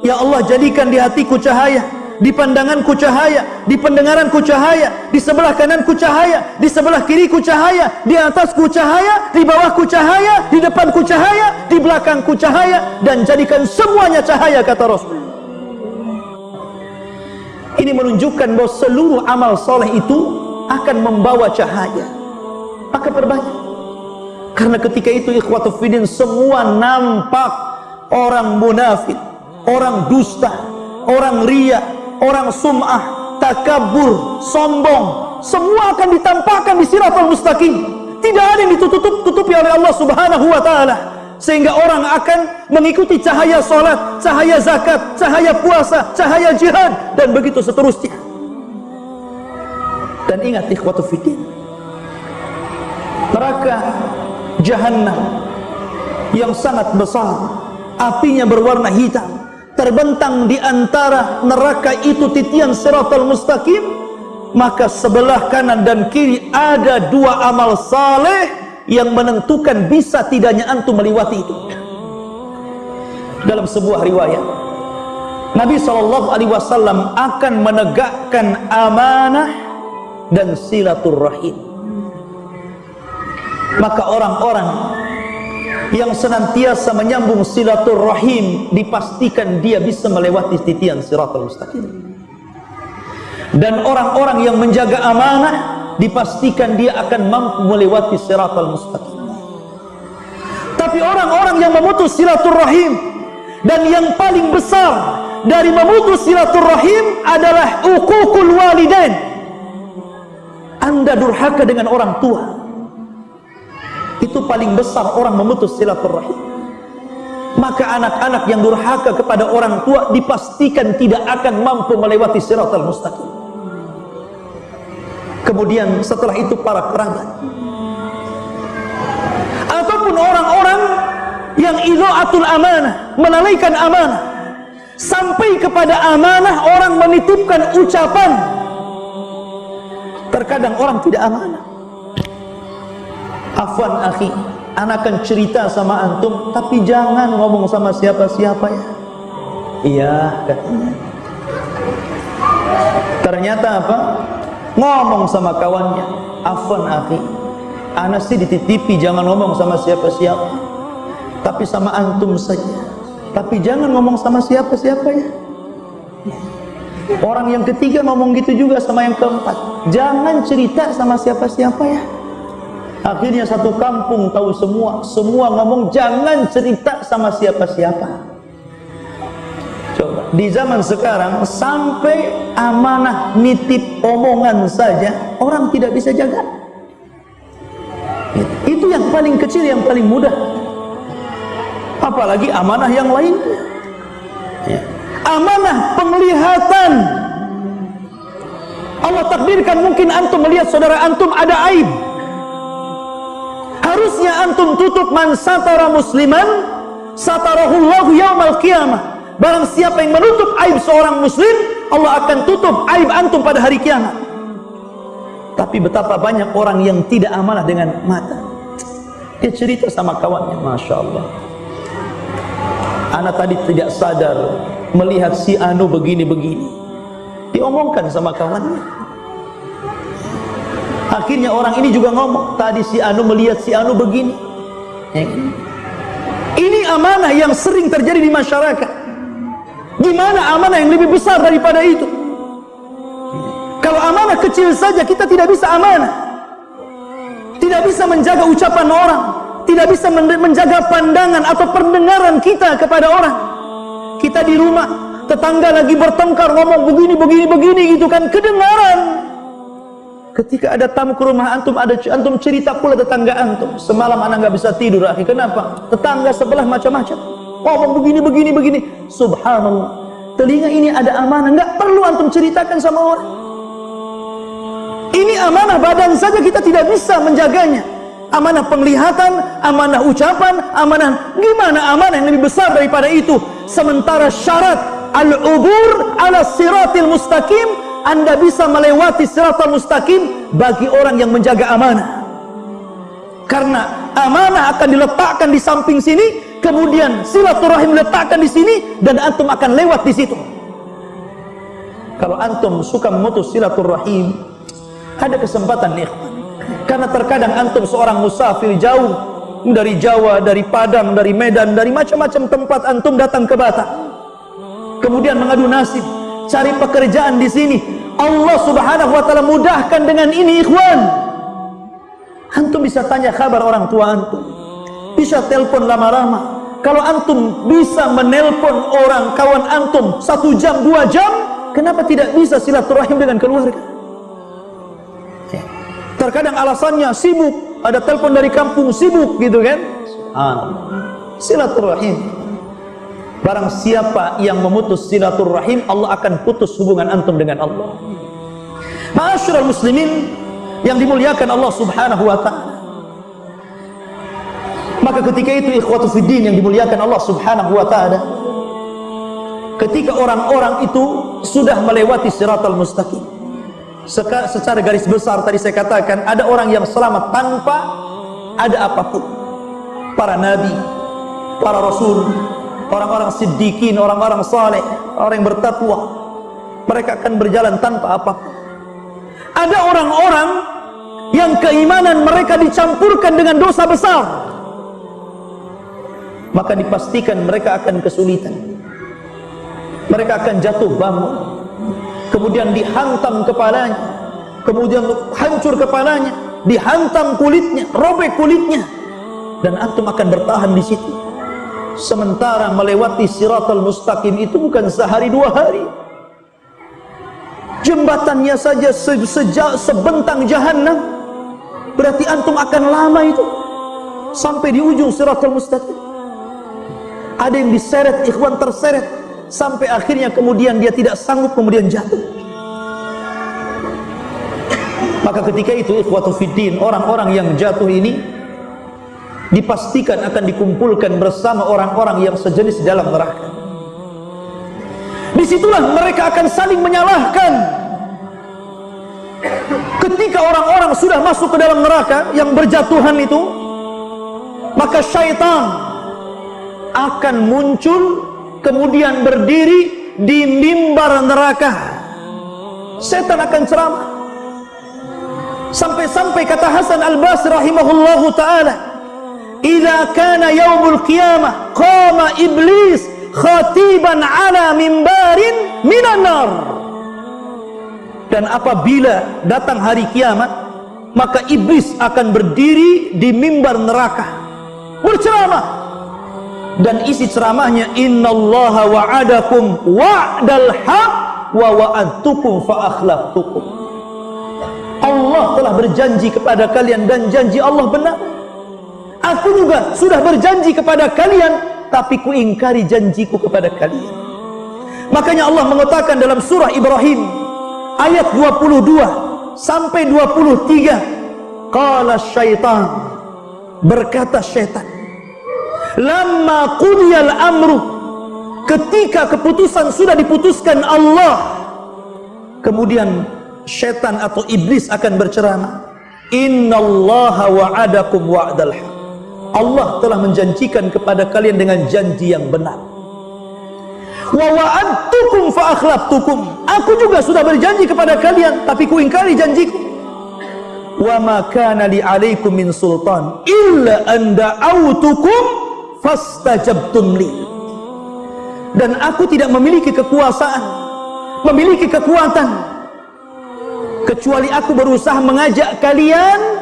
ya Allah, jadikan di hatiku cahaya, di pandanganku cahaya, di pendengaranku cahaya, di sebelah kananku cahaya, di sebelah kiriku cahaya, di atasku cahaya, di bawahku cahaya, di depanku cahaya, di belakangku cahaya, dan jadikan semuanya cahaya, kata Rasul. Ini menunjukkan bahwa seluruh amal soleh itu akan membawa cahaya. Maka perbanyak. Karena ketika itu ikhwatu fiddin, semua nampak orang munafik, orang dusta, orang riya, orang sum'ah, takabur, sombong, semua akan ditampakkan di siratal mustaqim. Tidak ada yang ditutupi oleh Allah Subhanahu wa taala, sehingga orang akan mengikuti cahaya salat, cahaya zakat, cahaya puasa, cahaya jihad, dan begitu seterusnya. Dan ingat ikhwatu fiddin, neraka Jahannam yang sangat besar, apinya berwarna hitam, terbentang di antara neraka itu titian siratal mustaqim, maka sebelah kanan dan kiri ada dua amal saleh yang menentukan bisa tidaknya antum melewati itu. Dalam sebuah riwayat, Nabi SAW akan menegakkan amanah dan silaturrahim. Maka orang-orang yang senantiasa menyambung silaturrahim dipastikan dia bisa melewati titian siratal mustaqim. Dan orang-orang yang menjaga amanah dipastikan dia akan mampu melewati siratal mustaqim. Tapi orang-orang yang memutus silaturrahim, dan yang paling besar dari memutus silaturrahim adalah uququl walidain. Anda durhaka dengan orang tua, itu paling besar orang memutus silaturrahim. Maka anak-anak yang durhaka kepada orang tua dipastikan tidak akan mampu melewati siratal mustaqim. Kemudian setelah itu para kerabat, ataupun orang-orang yang idha'atul amanah, melalaikan amanah, sampai kepada amanah orang menitipkan ucapan. Terkadang orang tidak amanah. Afwan akhi, anak akan cerita sama antum, tapi jangan ngomong sama siapa-siapa ya. Iya katanya. Ternyata apa? Ngomong sama kawannya, afwan akhi, anak sih dititipi jangan ngomong sama siapa-siapa, tapi sama antum saja. Tapi jangan ngomong sama siapa-siapa ya. Orang yang ketiga ngomong gitu juga sama yang keempat, jangan cerita sama siapa-siapa ya. Akhirnya satu kampung tahu semua ngomong jangan cerita sama siapa-siapa. Coba di zaman sekarang sampai amanah nitip omongan saja orang tidak bisa jaga. Itu yang paling kecil, yang paling mudah. Apalagi amanah yang lainnya ya. Amanah penglihatan, Allah takdirkan mungkin antum melihat saudara antum ada aib, harusnya antum tutup. Man satara musliman satarahullahu yaumal qiyamah. Barang siapa yang menutup aib seorang muslim, Allah akan tutup aib antum pada hari kiamat. Tapi betapa banyak orang yang tidak amanah dengan mata. Dia cerita sama kawannya, Masya Allah, anak tadi tidak sadar melihat si anu begini-begini. Diomongkan sama kawannya. Akhirnya orang ini juga ngomong, tadi si anu melihat si anu begini. Ini amanah yang sering terjadi di masyarakat. Gimana amanah yang lebih besar daripada itu? Kalau amanah kecil saja kita tidak bisa amanah, tidak bisa menjaga ucapan orang, tidak bisa menjaga pandangan atau pendengaran kita kepada orang. Kita di rumah, tetangga lagi bertengkar ngomong begini gitu kan, kedengaran. Ketika ada tamu ke rumah antum, antum cerita pula tetangga antum, semalam anak nggak bisa tidur. Akhi, kenapa? Tetangga sebelah macam-macam ngomong begini. Subhanallah, telinga ini ada amanah, nggak perlu antum ceritakan sama orang. Ini amanah badan saja kita tidak bisa menjaganya. Amanah penglihatan, amanah ucapan, amanah, gimana amanah yang lebih besar daripada itu? Sementara syarat al-ubur ala siratil mustaqim, Anda bisa melewati siratal mustaqim bagi orang yang menjaga amanah. Karena amanah akan diletakkan di samping sini, kemudian silaturahim diletakkan di sini, dan antum akan lewat di situ. Kalau antum suka memutus silaturahim, ada kesempatan nih. Karena terkadang antum seorang musafir jauh dari Jawa, dari Padang, dari Medan, dari macam-macam tempat antum datang ke Batam. Kemudian mengadu nasib, cari pekerjaan di sini. Allah Subhanahu wa taala mudahkan dengan ini, ikhwan. Antum bisa tanya kabar orang tua antum, bisa telepon lama-lama. Kalau antum bisa menelpon orang kawan antum 1 jam, 2 jam, kenapa tidak bisa silaturahim dengan keluarga? Terkadang alasannya sibuk, ada telepon dari kampung, sibuk gitu kan. Silaturahim. Barang siapa yang memutus silaturahim, Allah akan putus hubungan antum dengan Allah. Ma'asyiral muslimin yang dimuliakan Allah Subhanahu wa ta'ala, Maka ketika itu ikhwatu fiddin yang dimuliakan Allah subhanahu wa ta'ala, ketika orang-orang itu sudah melewati siratal mustaqim, secara garis besar tadi saya katakan ada orang yang selamat tanpa ada apapun. Para nabi, para rasul, orang-orang siddiqin, orang-orang saleh, orang yang bertakwa, mereka akan berjalan tanpa apapun. Ada orang-orang yang keimanan mereka dicampurkan dengan dosa besar, maka dipastikan mereka akan kesulitan. Mereka akan jatuh bangun, kemudian dihantam kepalanya, kemudian hancur kepalanya, dihantam kulitnya, robek kulitnya, dan antum akan bertahan di situ. Sementara melewati siratal mustaqim itu bukan sehari dua hari. Jembatannya saja sebentang jahanam. Berarti antum akan lama itu sampai di ujung siratal mustaqim. Ada yang diseret, ikhwan, terseret sampai akhirnya kemudian dia tidak sanggup, kemudian jatuh. Maka ketika itu ikhwatu fiddin, orang-orang yang jatuh ini dipastikan akan dikumpulkan bersama orang-orang yang sejenis dalam neraka. Disitulah mereka akan saling menyalahkan. Ketika orang-orang sudah masuk ke dalam neraka yang berjatuhan itu, maka syaitan akan muncul kemudian berdiri di mimbar neraka. Setan akan ceramah. Sampai-sampai kata Hasan Al-Basri rahimahullahu ta'ala, "Idza kana yaumul qiyamah qama iblis khatiban ala mimbarin minan nar." Dan apabila datang hari kiamat, maka iblis akan berdiri di mimbar neraka berceramah, dan isi ceramahnya, "Innallaha wa'adakum wa'dal haq wa wa'adtukum fa akhlaftukum." Allah telah berjanji kepada kalian dan janji Allah benar. Aku juga sudah berjanji kepada kalian, tapi ku ingkari janjiku kepada kalian. Makanya Allah mengatakan dalam surah Ibrahim ayat 22 sampai 23, qala syaitan, berkata syaitan, lamma qudiyal amru, ketika keputusan sudah diputuskan Allah, kemudian syaitan atau iblis akan berceramah, innallaha wa'adakum wa'dal haq, Allah telah menjanjikan kepada kalian dengan janji yang benar. Wa wa'adtukum fa akhlaftukum, aku juga sudah berjanji kepada kalian, tapi ku ingkari janjiku. Wa ma kana li 'alaikum min sultan illa an da'awtukum fastajabtum li, dan aku tidak memiliki kekuasaan, memiliki kekuatan, kecuali aku berusaha mengajak kalian,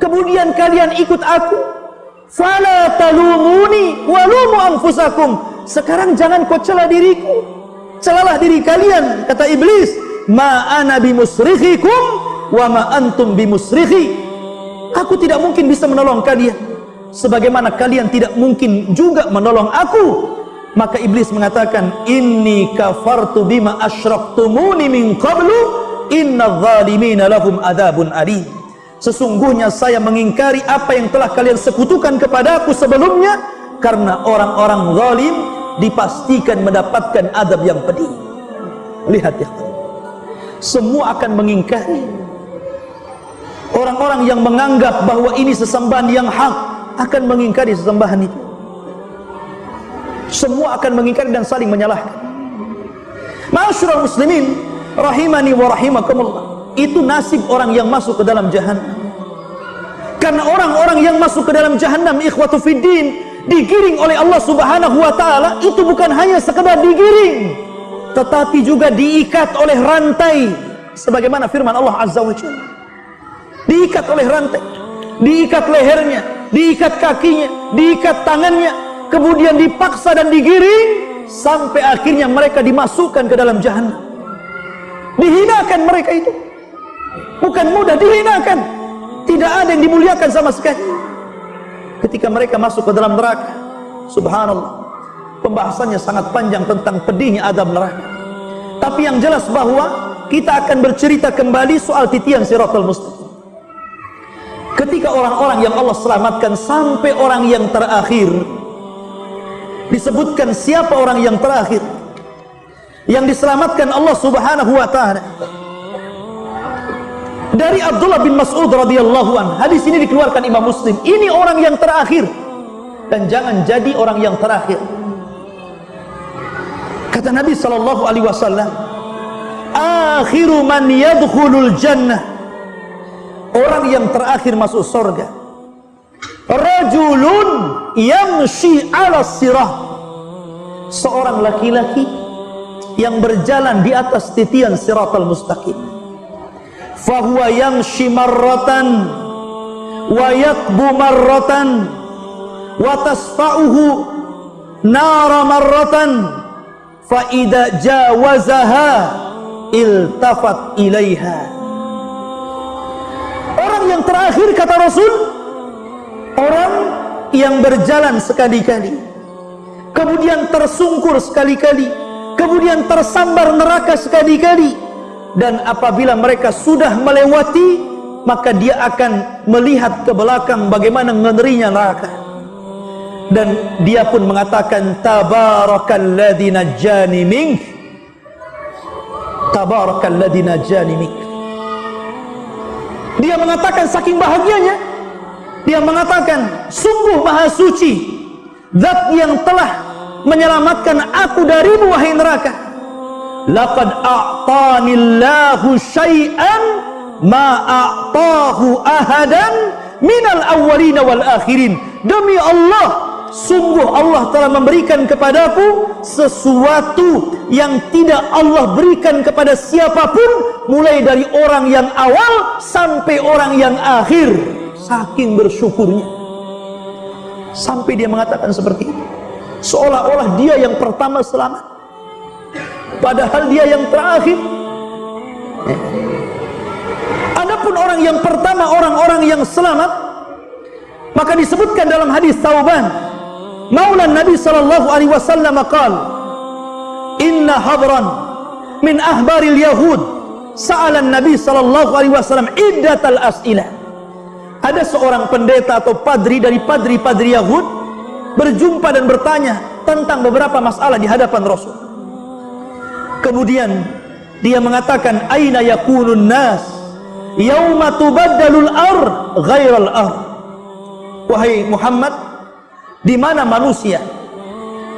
kemudian kalian ikut aku. Fala talumuni walumu anfusakum, sekarang jangan kau cela diriku, celalah diri kalian. Kata iblis, ma ana bimusrikhikum wa ma antum bimusrikhi, aku tidak mungkin bisa menolong kalian, sebagaimana kalian tidak mungkin juga menolong aku. Maka iblis mengatakan, inni kafartu bima asyraktumuni min qablu inna zalimina lahum adzabun alim, sesungguhnya saya mengingkari apa yang telah kalian sekutukan kepadaku sebelumnya, karena orang-orang zalim dipastikan mendapatkan adab yang pedih. Lihat ya, semua akan mengingkari. Orang-orang yang menganggap bahwa ini sesembahan yang hak akan mengingkari sesembahan itu. Semua akan mengingkari dan saling menyalahkan. Ma'asyiral muslimin rahimani wa rahimakumullah, itu nasib orang yang masuk ke dalam jahannam. Karena orang-orang yang masuk ke dalam jahannam, ikhwatu fiddin, digiring oleh Allah subhanahu wa ta'ala, itu bukan hanya sekedar digiring, tetapi juga diikat oleh rantai, sebagaimana firman Allah azza wa jalla. Diikat oleh rantai, diikat lehernya, diikat kakinya, diikat tangannya, kemudian dipaksa dan digiring sampai akhirnya mereka dimasukkan ke dalam jahannam. Dihinakan mereka itu, bukan mudah dihinakan, tidak ada yang dimuliakan sama sekali. Ketika mereka masuk ke dalam neraka, subhanallah, pembahasannya sangat panjang tentang pedihnya azab neraka. Tapi yang jelas bahwa kita akan bercerita kembali soal titian siratal mustaqim. Ketika orang-orang yang Allah selamatkan sampai orang yang terakhir, disebutkan siapa orang yang terakhir yang diselamatkan Allah Subhanahu wa ta'ala. Dari Abdullah bin Mas'ud radhiyallahu anhu, hadis ini dikeluarkan Imam Muslim. Ini orang yang terakhir, dan jangan jadi orang yang terakhir. Kata Nabi sallallahu alaihi wasallam, akhiru man yadkhulul jannah, orang yang terakhir masuk surga, rajulun yamshi ala sirah, seorang laki-laki yang berjalan di atas titian siratal mustaqim. Fahuwa yamshi marratan wa yakbu marratan wa tasfa'uhu nara marratan fa idza jawazaha iltafat ilaiha. Orang yang terakhir, kata Rasul, orang yang berjalan sekali-kali, kemudian tersungkur sekali-kali, kemudian tersambar neraka sekali-kali, dan apabila mereka sudah melewati, maka dia akan melihat ke belakang bagaimana ngerinya neraka, dan dia pun mengatakan, tabarakalladzi najjani mink, tabarakalladzi najjani mink. Dia mengatakan saking bahagianya, dia mengatakan, sungguh maha suci zat yang telah menyelamatkan aku darimu wahai neraka. Laqad a'tanillahu syai'an ma a'tahu ahadan minal awwalina wal akhirin. Demi Allah, sungguh Allah telah memberikan kepadaku sesuatu yang tidak Allah berikan kepada siapapun, mulai dari orang yang awal sampai orang yang akhir. Saking bersyukurnya, sampai dia mengatakan seperti itu, seolah-olah dia yang pertama selamat, padahal dia yang terakhir. Adapun orang yang pertama, orang-orang yang selamat, maka disebutkan dalam hadis Thauban Maula Nabi sallallahu alaihi wasallam qala, inna hadran min ahbaril yahud sa'ala Nabi sallallahu alaihi wasallam iddatal as'ilah. Ada seorang pendeta atau padri dari padri-padri Yahud berjumpa dan bertanya tentang beberapa masalah di hadapan Rasul. Kemudian dia mengatakan, aina yakunun nas yauma tubaddalul ard ghairal ard. Wahai Muhammad, di mana manusia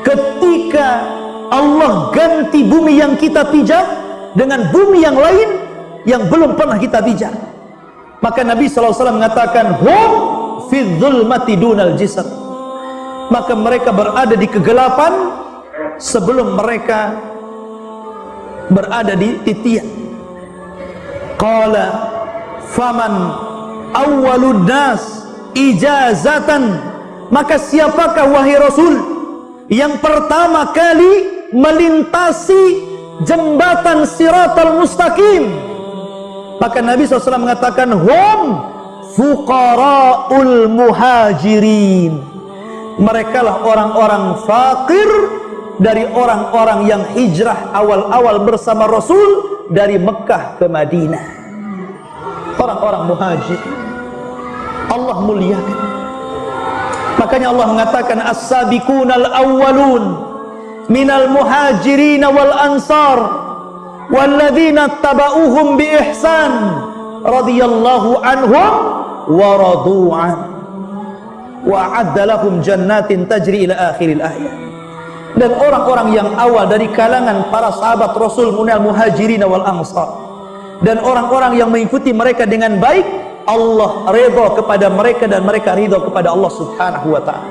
ketika Allah ganti bumi yang kita pijak dengan bumi yang lain yang belum pernah kita pijak? Maka Nabi SAW mengatakan, hum fi dzulmati dunal jisr, maka mereka berada di kegelapan sebelum mereka berada di titian. Qala faman awwalun nas ijazatan, maka siapakah wahai Rasul yang pertama kali melintasi jembatan siratal mustaqim? Maka Nabi SAW mengatakan, hum fuqara'ul muhajirin, mereka lah orang-orang fakir dari orang-orang yang hijrah awal-awal bersama Rasul dari Mekah ke Madinah. Orang-orang muhajir Allah muliakan. Makanya Allah mengatakan, as-sabiqunal awwalun minal muhajirin wal ansar walladzina tabauhum bi ihsan radhiyallahu anhum wa radu'an wa a'adda lahum jannatin tajri ila akhiril ayat. Dan orang-orang yang awal dari kalangan para sahabat Rasul minal muhajirin wal ansar, dan orang-orang yang mengikuti mereka dengan baik, Allah ridha kepada mereka dan mereka ridha kepada Allah Subhanahu wa ta'ala.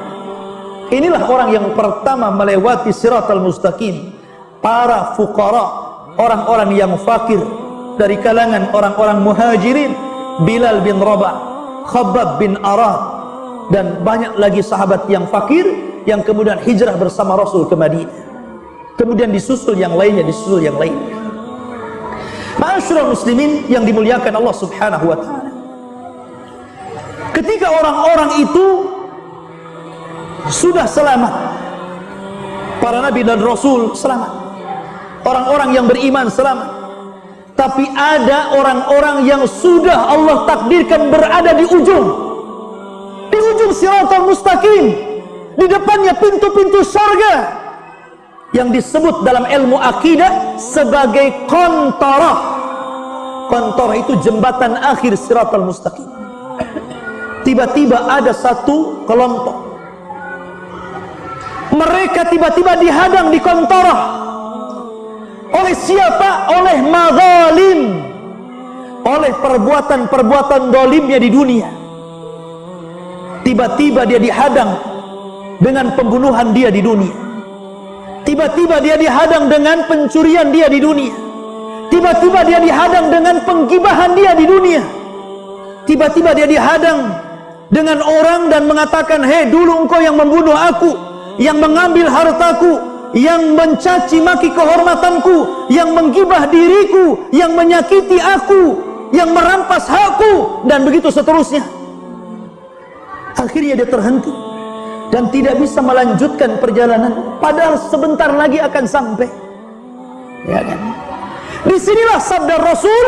Inilah orang yang pertama melewati siratal mustaqim, para fuqara, orang-orang yang fakir dari kalangan orang-orang muhajirin, Bilal bin Rabah, Khabbab bin Arad, dan banyak lagi sahabat yang fakir yang kemudian hijrah bersama Rasul ke Madinah. Kemudian disusul yang lainnya, disusul yang lainnya. Ma'asyiral muslimin yang dimuliakan Allah Subhanahu wa ta'ala, ketika orang-orang itu sudah selamat, para nabi dan rasul selamat, orang-orang yang beriman selamat, Tapi ada orang-orang yang sudah Allah takdirkan berada di ujung Shiratal Mustaqim, di depannya pintu-pintu surga yang disebut dalam ilmu akidah sebagai qantarah. Qantarah itu jembatan akhir Shiratal Mustaqim. Tiba-tiba ada satu kelompok, mereka tiba-tiba dihadang di qantarah. Oleh siapa? Oleh madzalim, oleh perbuatan-perbuatan dolimnya di dunia. Tiba-tiba dia dihadang dengan pembunuhan dia di dunia. Tiba-tiba dia dihadang dengan pencurian dia di dunia. Tiba-tiba dia dihadang dengan penggibahan dia di dunia. Tiba-tiba dia dihadang dengan orang dan mengatakan, hei, dulu engkau yang membunuh aku, yang mengambil hartaku, yang mencaci maki kehormatanku, yang menggibah diriku, yang menyakiti aku, yang merampas hakku, dan begitu seterusnya. Akhirnya dia terhenti dan tidak bisa melanjutkan perjalanan, padahal sebentar lagi akan sampai. Ya kan? Disinilah sabda Rasul,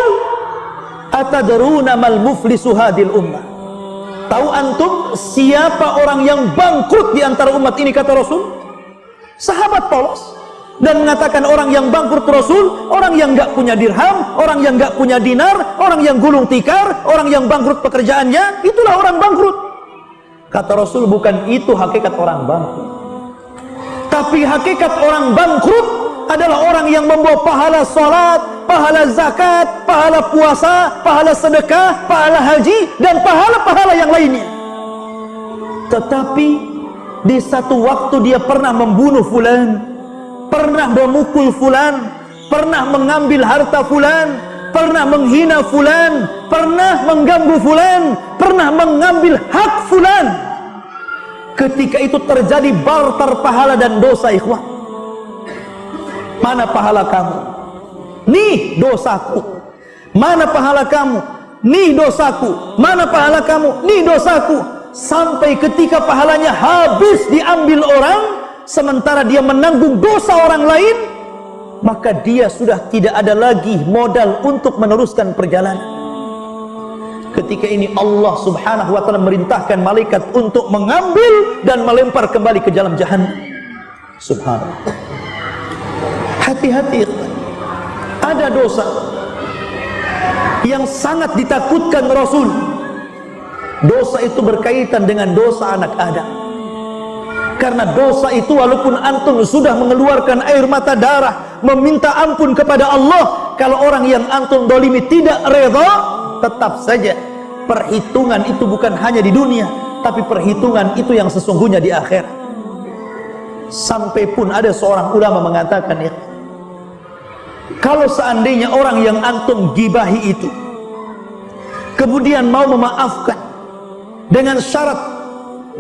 atadruna mal muflisu hadil ummah. Tahu antum siapa orang yang bangkrut di antara umat ini, kata Rasul? Sahabat polos dan mengatakan orang yang bangkrut Rasul, orang yang nggak punya dirham, orang yang nggak punya dinar, orang yang gulung tikar, orang yang bangkrut pekerjaannya, itulah orang bangkrut. Kata Rasul, bukan itu hakikat orang bangkrut. Tapi hakikat orang bangkrut adalah orang yang membawa pahala salat, pahala zakat, pahala puasa, pahala sedekah, pahala haji, dan pahala-pahala yang lainnya. Tetapi di satu waktu dia pernah membunuh fulan, pernah memukul fulan, pernah mengambil harta fulan, pernah menghina fulan, pernah mengganggu fulan, pernah mengambil hak fulan. Ketika itu terjadi barter pahala dan dosa, ikhwan. Mana pahala kamu? Nih dosaku. Mana pahala kamu? Nih dosaku. Mana pahala kamu? Nih dosaku. Sampai ketika pahalanya habis diambil orang, sementara dia menanggung dosa orang lain, maka dia sudah tidak ada lagi modal untuk meneruskan perjalanan. Ketika ini Allah subhanahu wa ta'ala merintahkan malaikat untuk mengambil dan melempar kembali ke dalam jahannam. Subhanallah. Hati-hati, ada dosa yang sangat ditakutkan Rasul. Dosa itu berkaitan dengan dosa anak Adam. Karena dosa itu walaupun antum sudah mengeluarkan air mata darah, meminta ampun kepada Allah, kalau orang yang antum dolimi tidak reda, tetap saja perhitungan itu bukan hanya di dunia, tapi perhitungan itu yang sesungguhnya di akhirat. Sampai pun ada seorang ulama mengatakan, ya, kalau seandainya orang yang antum gibahi itu kemudian mau memaafkan dengan syarat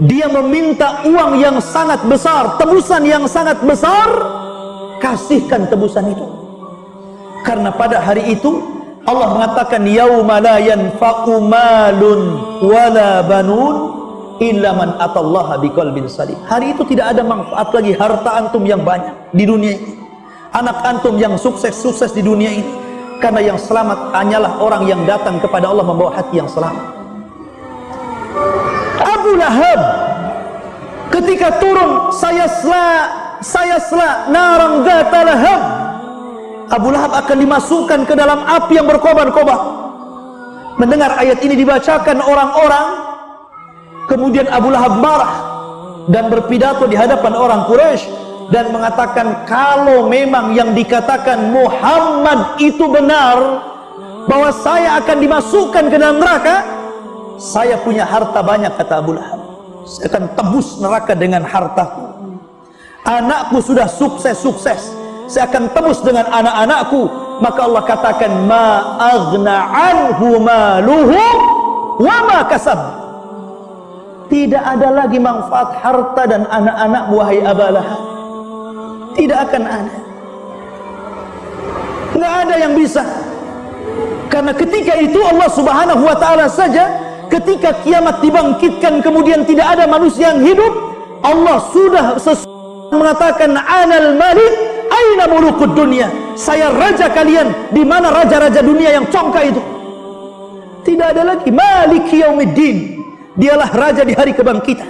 dia meminta uang yang sangat besar, tebusan yang sangat besar, kasihkan tebusan itu. Karena pada hari itu Allah mengatakan, yauma la yanfa'u malun wala banun illa man atallaha biqalbin salim. Hari itu tidak ada manfaat lagi harta antum yang banyak di dunia ini, anak antum yang sukses di dunia ini, karena yang selamat hanyalah orang yang datang kepada Allah membawa hati yang selamat. Abu Lahab ketika turun, saya sela narang dzata lahab, Abu Lahab akan dimasukkan ke dalam api yang berkobar-kobar. Mendengar ayat ini dibacakan orang-orang, kemudian Abu Lahab marah dan berpidato di hadapan orang Quraisy dan mengatakan, kalau memang yang dikatakan Muhammad itu benar, bahwa saya akan dimasukkan ke dalam neraka, saya punya harta banyak, kata Abu Lahab. Saya akan tebus neraka dengan hartaku. Anakku sudah sukses, saya akan tebus dengan anak-anakku. Maka Allah katakan, ma aghna anhu maluhu wa ma kasab. Tidak ada lagi manfaat harta dan anak-anak wahai Abu Lahab. Tidak akan ada. Nggak ada yang bisa. Karena ketika itu Allah subhanahu wa ta'ala saja, ketika kiamat dibangkitkan kemudian tidak ada manusia yang hidup, Allah sudah mengatakan, anal malik aina mulukud dunia, saya raja kalian, di mana raja-raja dunia yang congkak itu? Tidak ada lagi. Maliki yaumiddin, dialah raja di hari kebangkitan.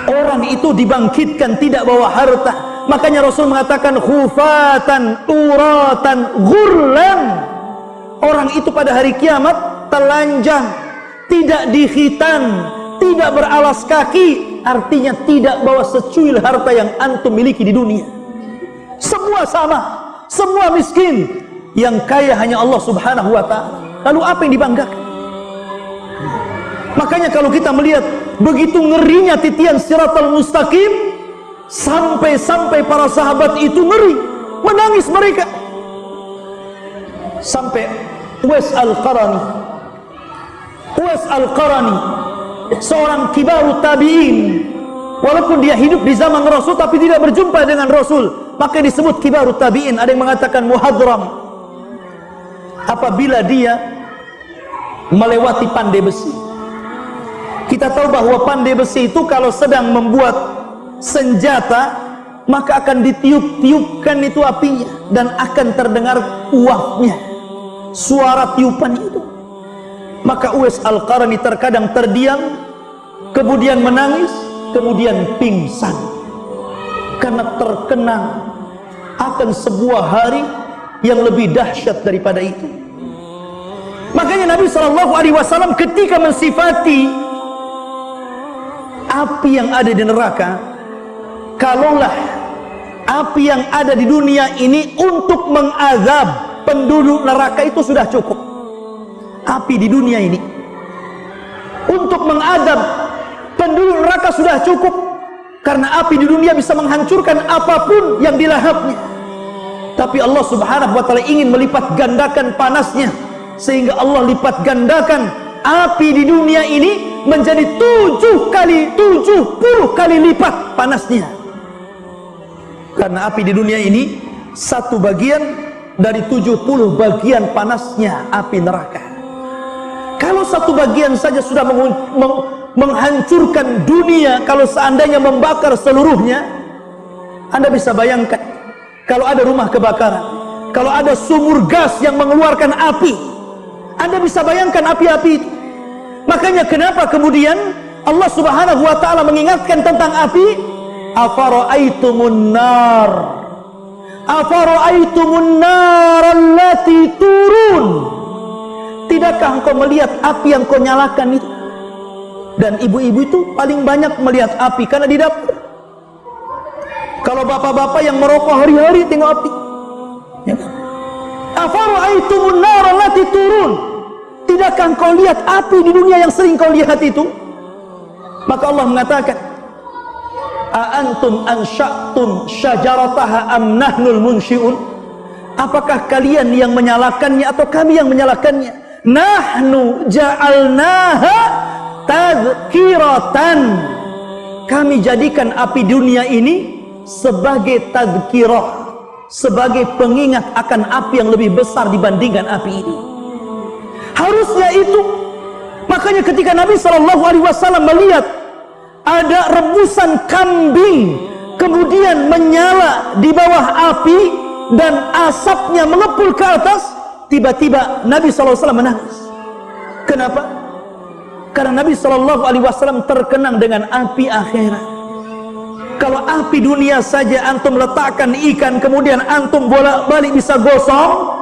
Orang itu dibangkitkan tidak bawa harta. Makanya Rasul mengatakan khufatan uratan ghurlan. Orang itu pada hari kiamat telanjang, tidak dikhitan, tidak beralas kaki, artinya tidak bawa secuil harta yang antum miliki di dunia. Semua sama, semua miskin. Yang kaya hanya Allah Subhanahu wa ta'ala. Lalu apa yang dibanggakan? Makanya kalau kita melihat begitu ngerinya titian Siratal Mustaqim, sampai-sampai para sahabat itu ngeri, menangis mereka. Sampai Uwais Al-Qarani, seorang kibarut tabi'in, walaupun dia hidup di zaman Rasul tapi tidak berjumpa dengan Rasul, maka disebut kibarut tabi'in. Ada yang mengatakan muhadram. Apabila dia melewati pandai besi, kita tahu bahwa pandai besi itu kalau sedang membuat senjata, maka akan ditiup-tiupkan itu apinya, dan akan terdengar uapnya, suara tiupan itu. Maka Uwais Al-Qarani terkadang terdiam, kemudian menangis, kemudian pingsan, karena terkenang akan sebuah hari yang lebih dahsyat daripada itu. Makanya Nabi SAW ketika mensifati api yang ada di neraka, kalaulah api yang ada di dunia ini untuk mengazab penduduk neraka itu sudah cukup. Api di dunia ini untuk mengazab penduduk neraka sudah cukup, karena api di dunia bisa menghancurkan apapun yang dilahapnya. Tapi Allah Subhanahu wa ta'ala ingin melipat gandakan panasnya, sehingga Allah lipat gandakan api di dunia ini menjadi 70 kali lipat panasnya. Karena api di dunia ini satu bagian dari 70 bagian panasnya api neraka. Kalau satu bagian saja sudah menghancurkan dunia, kalau seandainya membakar seluruhnya, Anda bisa bayangkan kalau ada rumah kebakaran, kalau ada sumur gas yang mengeluarkan api, Anda bisa bayangkan api-api itu. Makanya kenapa kemudian Allah Subhanahu wa ta'ala mengingatkan tentang api? Afara'aitumun nar allati turun. Tidakkah engkau melihat api yang kau nyalakan itu? Dan ibu-ibu itu paling banyak melihat api karena di dapur. Kalau bapak-bapak yang merokok hari-hari tengok api, ya kan? Afara'aitumun nar allati turun. Tidakkah engkau lihat api di dunia yang sering kau lihat itu? Maka Allah mengatakan, A'antum ansya'tum syajarataha am nahnul munsyi'un? Apakah kalian yang menyalakannya atau kami yang menyalakannya? Nahnu ja'alnaha tadhkiratan. Kami jadikan api dunia ini sebagai tadhkirah, sebagai pengingat akan api yang lebih besar dibandingkan api ini. Harusnya itu. Makanya ketika Nabi SAW melihat ada rebusan kambing kemudian menyala di bawah api dan asapnya mengepul ke atas, tiba-tiba Nabi SAW menangis. Kenapa? Karena Nabi SAW terkenang dengan api akhirat. Kalau api dunia saja antum letakkan ikan kemudian antum bolak-balik bisa gosong,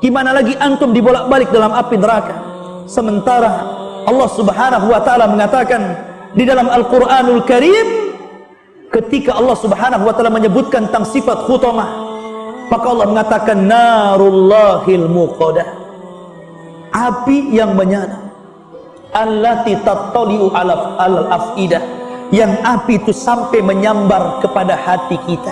gimana lagi antum dibolak-balik dalam api neraka? Sementara Allah Subhanahu wa ta'ala mengatakan di dalam Al-Quranul Karim, ketika Allah Subhanahu wa ta'ala menyebutkan tentang sifat khutamah, maka Allah mengatakan narullahil muqadah, api yang menyala, allati tattali'u alal afidah, yang api itu sampai menyambar kepada hati kita.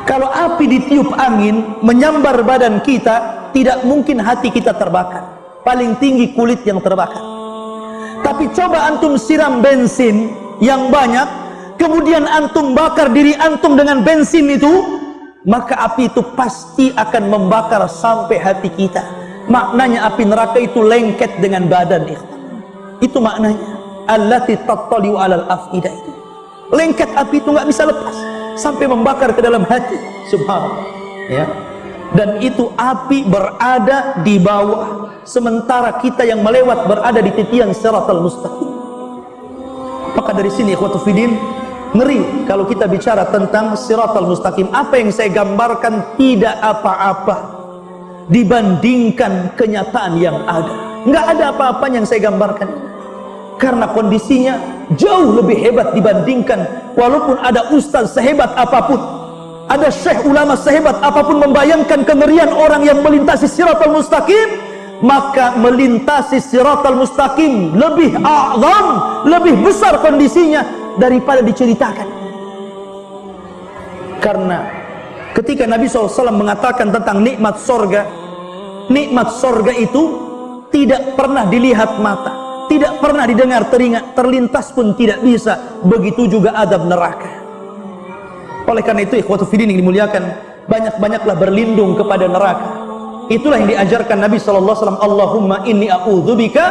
Kalau api ditiup angin menyambar badan kita, tidak mungkin hati kita terbakar, paling tinggi kulit yang terbakar. Tapi coba antum siram bensin yang banyak, kemudian antum bakar diri antum dengan bensin itu, maka api itu pasti akan membakar sampai hati kita. Maknanya api neraka itu lengket dengan badan. Itu maknanya allati tattali'u alal afidah itu. Lengket api itu nggak bisa lepas. sampai membakar ke dalam hati. Subhanallah, ya. Dan itu api berada di bawah, sementara kita yang melewat berada di titian siratal mustaqim. Maka dari sini ikhwatu fiddin, ngeri kalau kita bicara tentang siratal mustaqim. Apa yang saya gambarkan tidak apa-apa dibandingkan kenyataan yang ada. Nggak ada apa-apanya yang saya gambarkan, karena kondisinya jauh lebih hebat dibandingkan. Walaupun ada ustaz sehebat apapun, ada syekh ulama sehebat apapun membayangkan kengerian orang yang melintasi siratal mustaqim, maka melintasi siratal mustaqim lebih a'zam, lebih besar kondisinya daripada diceritakan. Karena ketika Nabi SAW mengatakan tentang nikmat sorga itu tidak pernah dilihat mata, tidak pernah didengar telinga, terlintas pun tidak bisa. Begitu juga adab neraka. Oleh karena itu ikhwatu fiddin yang dimuliakan, banyak-banyaklah berlindung kepada neraka. Itulah yang diajarkan Nabi SAW. Allahumma inni a'udzubika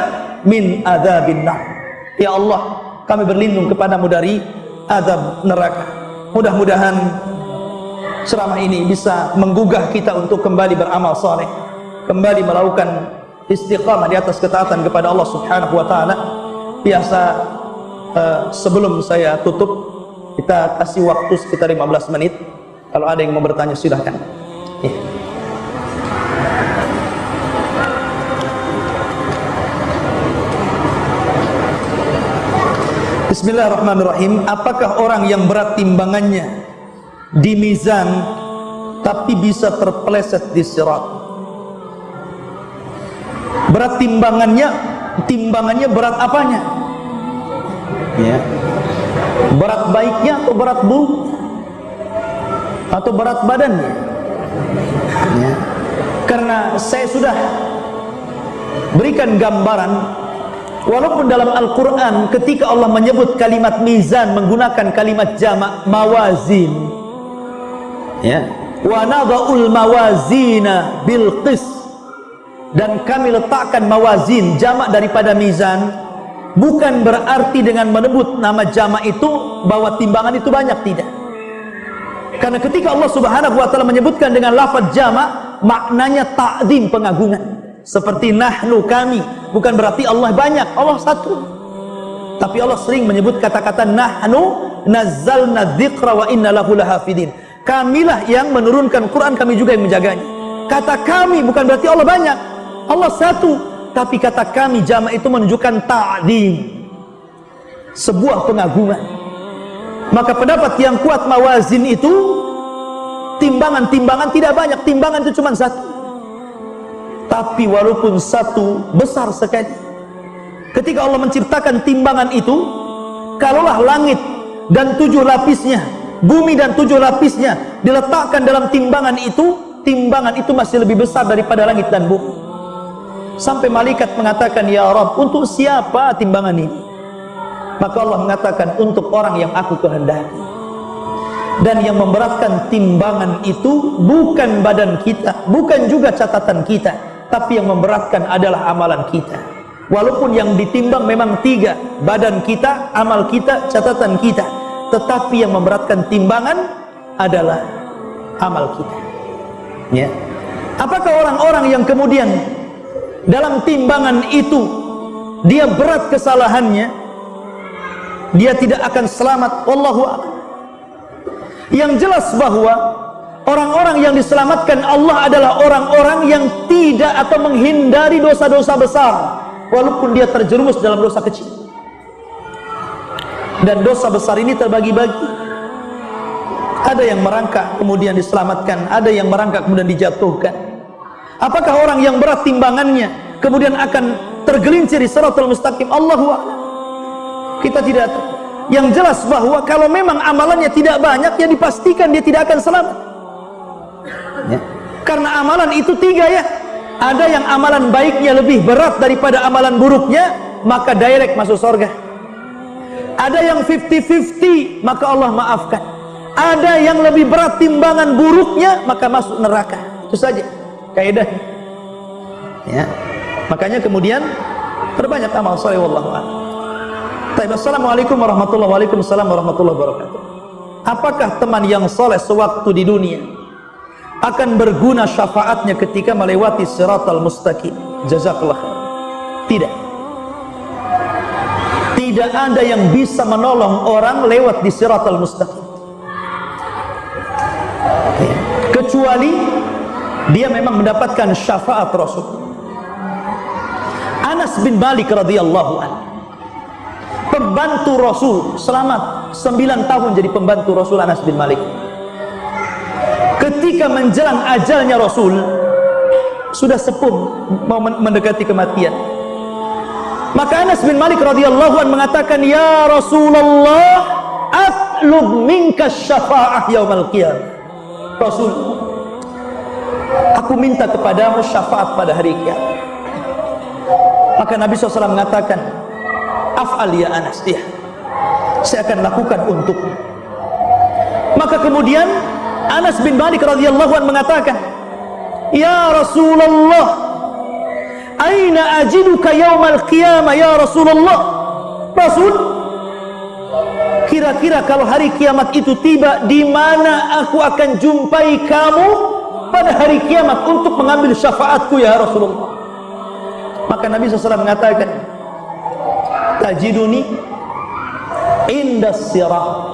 min adzabin nar. Ya Allah, kami berlindung kepadamu dari azab neraka. Mudah-mudahan ceramah ini bisa menggugah kita untuk kembali beramal saleh, kembali melakukan istiqamah di atas ketaatan kepada Allah Subhanahu wa taala. Biasa sebelum saya tutup, kita kasih waktu sekitar 15 menit. Kalau ada yang mau bertanya silahkan. Ya. Bismillahirrahmanirrahim. Apakah orang yang berat timbangannya di mizan tapi bisa terpeleset di sirat? Berat timbangannya berat apanya? Ya. Berat baiknya atau berat buruk, atau berat badannya, ya. Karena saya sudah berikan gambaran, walaupun dalam Al-Quran ketika Allah menyebut kalimat mizan menggunakan kalimat jamak mawazin, ya, wa nadha'ul mawazina bil qist, dan kami letakkan mawazin jamak daripada mizan, bukan berarti dengan menyebut nama jamak itu bahwa timbangan itu banyak, tidak. Karena ketika Allah Subhanahu wa taala menyebutkan dengan lafaz jamak, maknanya ta'zim, pengagungan. Seperti nahnu, kami, bukan berarti Allah banyak, Allah satu. Tapi Allah sering menyebut kata-kata nahnu nazzalna dzikra wa inna lahu lahafidin. Kamilah yang menurunkan Quran, kami juga yang menjaganya. Kata kami bukan berarti Allah banyak, Allah satu. Tapi kata kami jamak itu menunjukkan ta'zim, sebuah pengagungan. Maka pendapat yang kuat mawazin itu timbangan tidak banyak, timbangan itu cuma satu. Tapi walaupun satu besar sekali. Ketika Allah menciptakan timbangan itu, kalaulah langit dan 7 lapisnya, bumi dan 7 lapisnya diletakkan dalam timbangan itu masih lebih besar daripada langit dan bumi. Sampai malaikat mengatakan, ya Rabb, untuk siapa timbangan ini? Maka Allah mengatakan, untuk orang yang aku kehendaki. Dan yang memberatkan timbangan itu bukan badan kita, bukan juga catatan kita, tapi yang memberatkan adalah amalan kita. Walaupun yang ditimbang memang 3, badan kita, amal kita, catatan kita, tetapi yang memberatkan timbangan adalah amal kita. Ya. Apakah orang-orang yang kemudian dalam timbangan itu dia berat kesalahannya, dia tidak akan selamat? Wallahu a'lam. Yang jelas bahwa orang-orang yang diselamatkan Allah adalah orang-orang yang tidak atau menghindari dosa-dosa besar, walaupun dia terjerumus dalam dosa kecil. Dan dosa besar ini terbagi-bagi. Ada yang merangkak kemudian diselamatkan, ada yang merangkak kemudian dijatuhkan. Apakah orang yang berat timbangannya kemudian akan tergelincir di siratal mustaqim? Allahu a'lam. Kita tidak tahu. Yang jelas bahwa kalau memang amalannya tidak banyak, ya dipastikan dia tidak akan selamat. Ya. Karena amalan itu 3, ya. Ada yang amalan baiknya lebih berat daripada amalan buruknya, maka direct masuk surga. Ada yang 50-50, maka Allah maafkan. Ada yang lebih berat timbangan buruknya, maka masuk neraka. Itu saja kaidah. Ya. Makanya kemudian perbanyak amal saleh, wallahu a'lam. Assalamualaikum warahmatullahi wabarakatuh. apakah teman yang soleh sewaktu di dunia akan berguna syafaatnya ketika melewati siratal mustaqim? Jazakallah khair. Tidak. Tidak ada yang bisa menolong orang lewat di siratal mustaqim, kecuali dia memang mendapatkan syafaat Rasul. Anas bin Malik radhiyallahu anhu, pembantu Rasul, selamat 9 tahun jadi pembantu Rasul. Anas bin Malik, ketika menjelang ajalnya Rasul, sudah sepuh, mau mendekati kematian, maka Anas bin Malik radhiyallahu anhu mengatakan, ya Rasulullah, atlub minka syafa'ah yaumal qiyamah. Rasul, aku minta kepadamu syafaat pada hari kiamat. Maka Nabi SAW mengatakan, af'al ya Anas, ya, saya akan lakukan untukmu. Maka kemudian Anas bin Malik radhiyallahu anhu mengatakan, ya Rasulullah, aina ajiduka yaumal qiyamah ya Rasulullah. Rasul, kira-kira kalau hari kiamat itu tiba, di mana aku akan jumpai kamu pada hari kiamat untuk mengambil syafaatku ya Rasulullah? Maka Nabi SAW mengatakan, tajiduni indas sirah,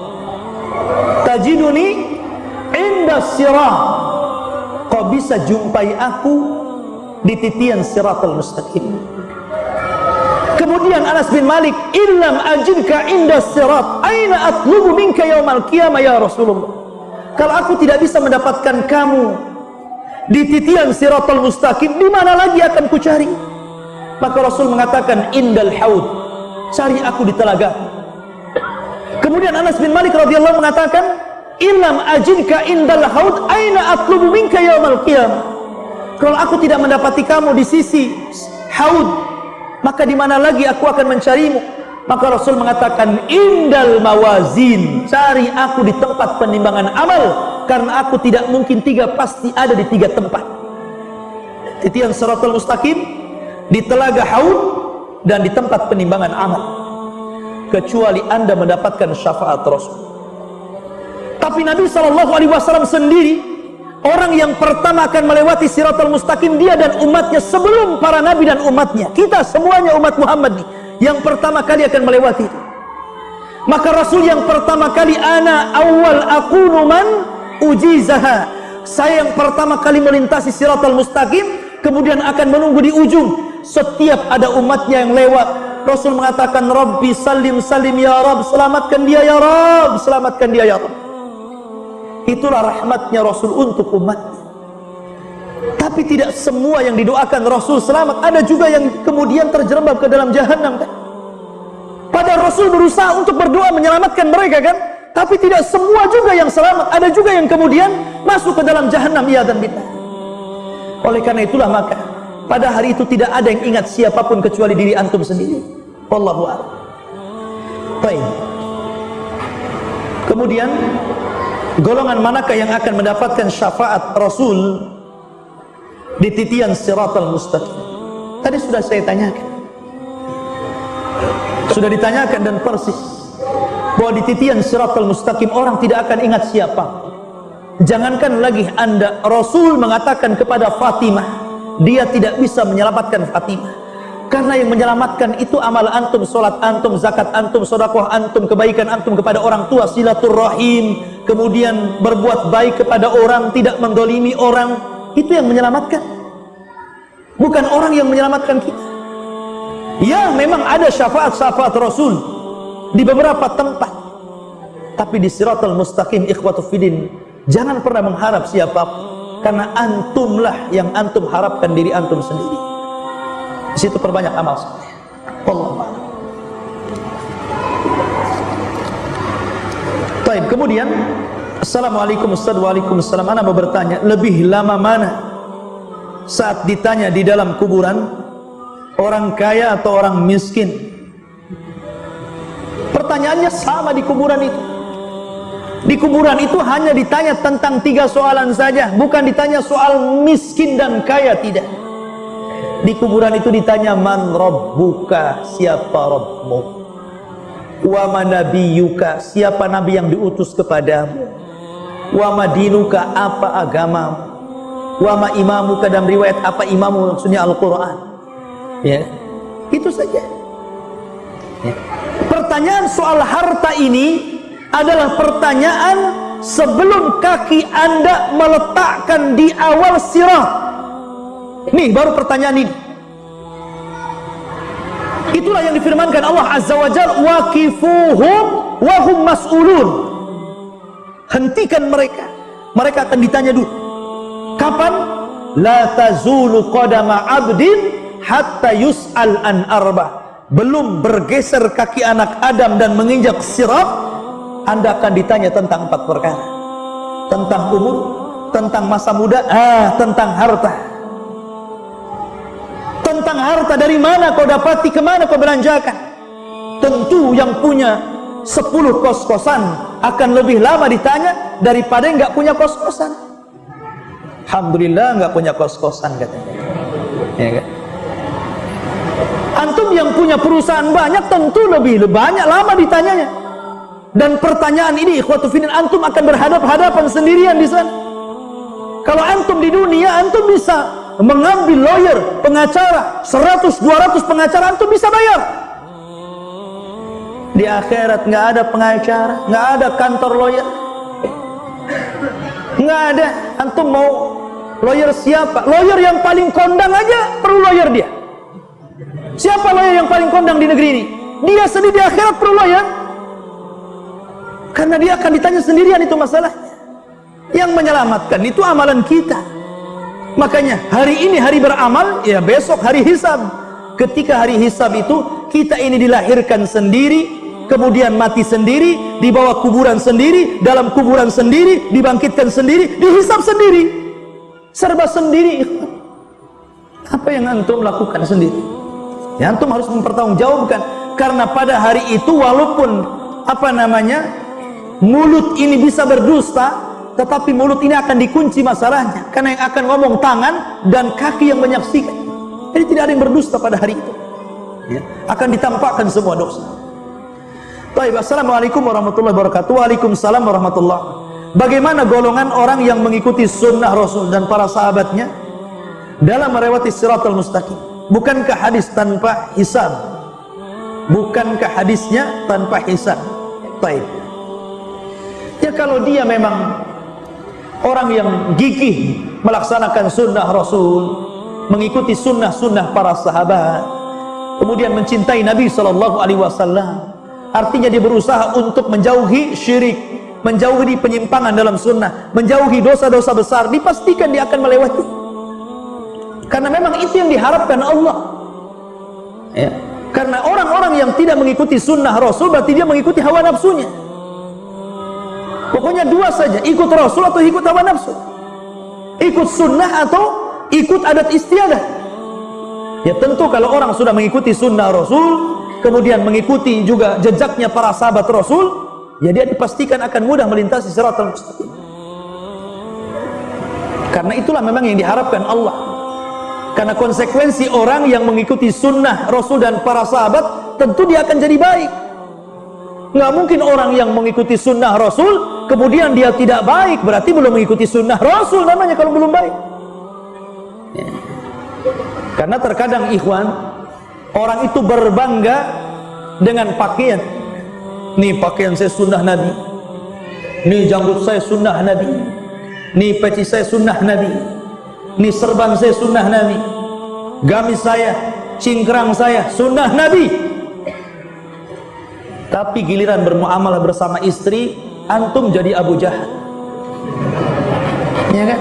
tajiduni indas sirah. Kau bisa jumpai aku di titian siratal mustaqim. Kemudian Anas bin Malik, illam ajidka indas sirat, aina atlubu minka yaumal qiyamah ya Rasulullah. Kalau aku tidak bisa mendapatkan kamu di titian siratal mustaqim, di mana lagi akan ku cari? Maka Rasul mengatakan, indal haud, cari aku di telaga. Kemudian Anas bin Malik radhiyallahu mengatakan, illam ajidka indal haud, aina atlubu minka yaumal qiyamah. Kalau aku tidak mendapati kamu di sisi haud, maka di mana lagi aku akan mencarimu? Maka Rasul mengatakan, indal mawazin, cari aku di tempat penimbangan amal, karena aku tidak mungkin tiga, pasti ada di 3 tempat: titian siratal mustaqim, di telaga haud, dan di tempat penimbangan amal, kecuali Anda mendapatkan syafaat Rasul. Tapi Nabi SAW sendiri, orang yang pertama akan melewati siratal mustaqim, dia dan umatnya, sebelum para nabi dan umatnya. Kita semuanya umat Muhammad nih, yang pertama kali akan melewati itu. Maka Rasul yang pertama kali, ana awal akunu man ujizaha, saya yang pertama kali melintasi siratal mustaqim, kemudian akan menunggu di ujung. Setiap ada umatnya yang lewat, Rasul mengatakan, Rabbi salim salim ya Rabb, selamatkan dia ya Rabb, selamatkan dia ya Rabb. Itulah rahmatnya Rasul untuk umatnya. Tapi tidak semua yang didoakan Rasul selamat. Ada juga yang kemudian terjerembab ke dalam jahanam, kan? Padahal Rasul berusaha untuk berdoa menyelamatkan mereka, kan? Tapi tidak semua juga yang selamat. Ada juga yang kemudian masuk ke dalam jahanam, ya dan billah. Oleh karena itulah, maka pada hari itu tidak ada yang ingat siapapun kecuali diri antum sendiri. Wallahu a'lam. Baik. Kemudian, golongan manakah yang akan mendapatkan syafaat Rasul di titian siratal mustaqim? Tadi sudah saya tanyakan, sudah ditanyakan dan persis, bahwa di titian siratal mustaqim orang tidak akan ingat siapa. Jangankan lagi Anda, Rasul mengatakan kepada Fatimah, dia tidak bisa menyelamatkan Fatimah, karena yang menyelamatkan itu amal antum, solat antum, zakat antum, sedekah antum, kebaikan antum kepada orang tua, silaturrahim, kemudian berbuat baik kepada orang, tidak mendolimi orang. Itu yang menyelamatkan, bukan orang yang menyelamatkan kita. Ya, memang ada syafaat-syafaat Rasul di beberapa tempat, tapi di siratal mustaqim, ikhwatu fiddin, jangan pernah mengharap siapapun, karena antumlah yang antum harapkan diri antum sendiri. Di situ perbanyak amal soleh. Wallahu a'lam. Baik, kemudian Assalamualaikum Ustaz. Waalaikumsalam. Ana mau bertanya, lebih lama mana saat ditanya di dalam kuburan, orang kaya atau orang miskin? Pertanyaannya sama di kuburan itu. Di kuburan itu hanya ditanya tentang 3 soalan saja, bukan ditanya soal miskin dan kaya, tidak. Di kuburan itu ditanya, man rabbuka, siapa Rabbmu. Wa manabiyuka, siapa nabi yang diutus kepadamu? Wa madinuka, apa agamamu? Wa ma imamuka, dalam riwayat apa imamu, maksudnya Al-Quran. Ya, itu saja. Ya. Pertanyaan soal harta ini adalah pertanyaan sebelum kaki Anda meletakkan di awal sirat. Nih baru pertanyaan ini. Itulah yang difirmankan Allah Azza wa Jalla, waqifuhum wa hum mas'ulun. Hentikan mereka, mereka akan ditanya dulu. Kapan? La tazulu qadama 'abdin hatta yus'al an arba. Belum bergeser kaki anak Adam dan menginjak sirat, Anda akan ditanya tentang 4 perkara. Tentang umur, tentang masa muda, tentang harta. Tentang harta, dari mana kau dapati, kemana kau belanjakan. Tentu yang punya 10 kos-kosan akan lebih lama ditanya daripada yang nggak punya kos-kosan. Alhamdulillah nggak punya kos-kosan katanya. Ya kan? Antum yang punya perusahaan banyak tentu lebih banyak lama ditanyanya. Dan pertanyaan ini ikhwatu fillah, antum akan berhadap-hadapan sendirian di sana. Kalau antum di dunia, antum bisa mengambil lawyer, pengacara, 100-200 pengacara antum bisa bayar. Di akhirat nggak ada pengacara, nggak ada kantor lawyer, nggak ada. Antum mau lawyer siapa? Lawyer yang paling kondang aja perlu lawyer dia. Siapa lawyer yang paling kondang di negeri ini? Dia sendiri di akhirat perlu lawyer, karena dia akan ditanya sendirian itu masalahnya. Yang menyelamatkan itu amalan kita. Makanya hari ini hari beramal, ya besok hari hisab. Ketika hari hisab itu kita ini dilahirkan sendiri, kemudian mati sendiri, dibawa kuburan sendiri, dalam kuburan sendiri, dibangkitkan sendiri, dihisab sendiri, serba sendiri. Apa yang antum lakukan sendiri? Ya, antum harus mempertanggungjawabkan. Karena pada hari itu walaupun mulut ini bisa berdusta, tetapi mulut ini akan dikunci masalahnya, karena yang akan ngomong tangan dan kaki yang menyaksikan. Jadi tidak ada yang berdusta pada hari itu, ya. Akan ditampakkan semua dosa. Baik, assalamualaikum warahmatullahi wabarakatuh. Waalaikumsalam warahmatullahi. Bagaimana golongan orang yang mengikuti sunnah Rasul dan para sahabatnya dalam melewati siratal mustaqim? Bukankah hadis tanpa hisab? Bukankah hadisnya tanpa hisab? Baik. Ya kalau dia memang orang yang gigih melaksanakan sunnah Rasul, mengikuti sunnah-sunnah para sahabat, kemudian mencintai Nabi SAW, artinya dia berusaha untuk menjauhi syirik, menjauhi penyimpangan dalam sunnah, menjauhi dosa-dosa besar, dipastikan dia akan melewati. Karena memang itu yang diharapkan Allah, ya. Karena orang-orang yang tidak mengikuti sunnah Rasul berarti dia mengikuti hawa nafsunya. Pokoknya dua saja, ikut Rasul atau ikut hawa nafsu, ikut sunnah atau ikut adat istiadah. Ya tentu kalau orang sudah mengikuti sunnah Rasul, kemudian mengikuti juga jejaknya para sahabat Rasul, ya dia dipastikan akan mudah melintasi siratal mustaqim. Karena itulah memang yang diharapkan Allah. Karena konsekuensi orang yang mengikuti sunnah Rasul dan para sahabat, tentu dia akan jadi baik. Nggak mungkin orang yang mengikuti sunnah Rasul kemudian dia tidak baik, berarti belum mengikuti sunnah Rasul namanya kalau belum baik, ya. Karena terkadang ikhwan, orang itu berbangga dengan pakaian. Nih pakaian saya sunnah Nabi, nih janggut saya sunnah Nabi, nih peci saya sunnah Nabi, nih serban saya sunnah Nabi, gamis saya, cingkrang saya sunnah Nabi. Tapi giliran bermuamalah bersama istri, antum jadi Abu Jahal, ya kan?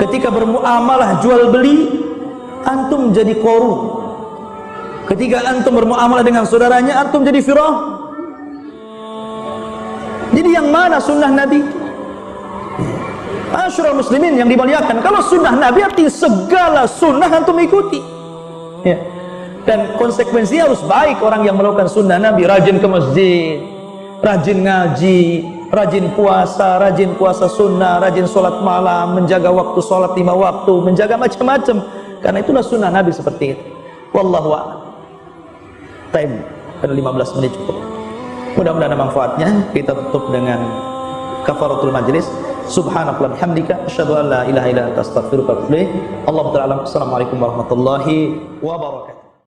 Ketika bermuamalah jual beli, antum jadi korum. Ketika antum bermuamalah dengan saudaranya, antum jadi Firaun. Jadi yang mana sunnah Nabi? Masyarul muslimin yang dimuliakan, kalau sunnah Nabi artinya segala sunnah antum ikuti, ya. Dan konsekuensinya harus baik orang yang melakukan sunnah Nabi, rajin ke masjid, rajin ngaji, rajin puasa sunnah, rajin sholat malam, menjaga waktu sholat 5 waktu, menjaga macam-macam. Karena itulah sunnah Nabi seperti itu. Wallahu a'lam. Time, pada 15 menit cukup. Mudah-mudahan ada manfaatnya. Kita tutup dengan kafaratul majlis. Subhanakallahumma hamdika asyhadu an la ilaha illa anta astaghfiruka wa atubu ilaik. Allahu ta'ala. Assalamualaikum warahmatullahi wabarakatuh.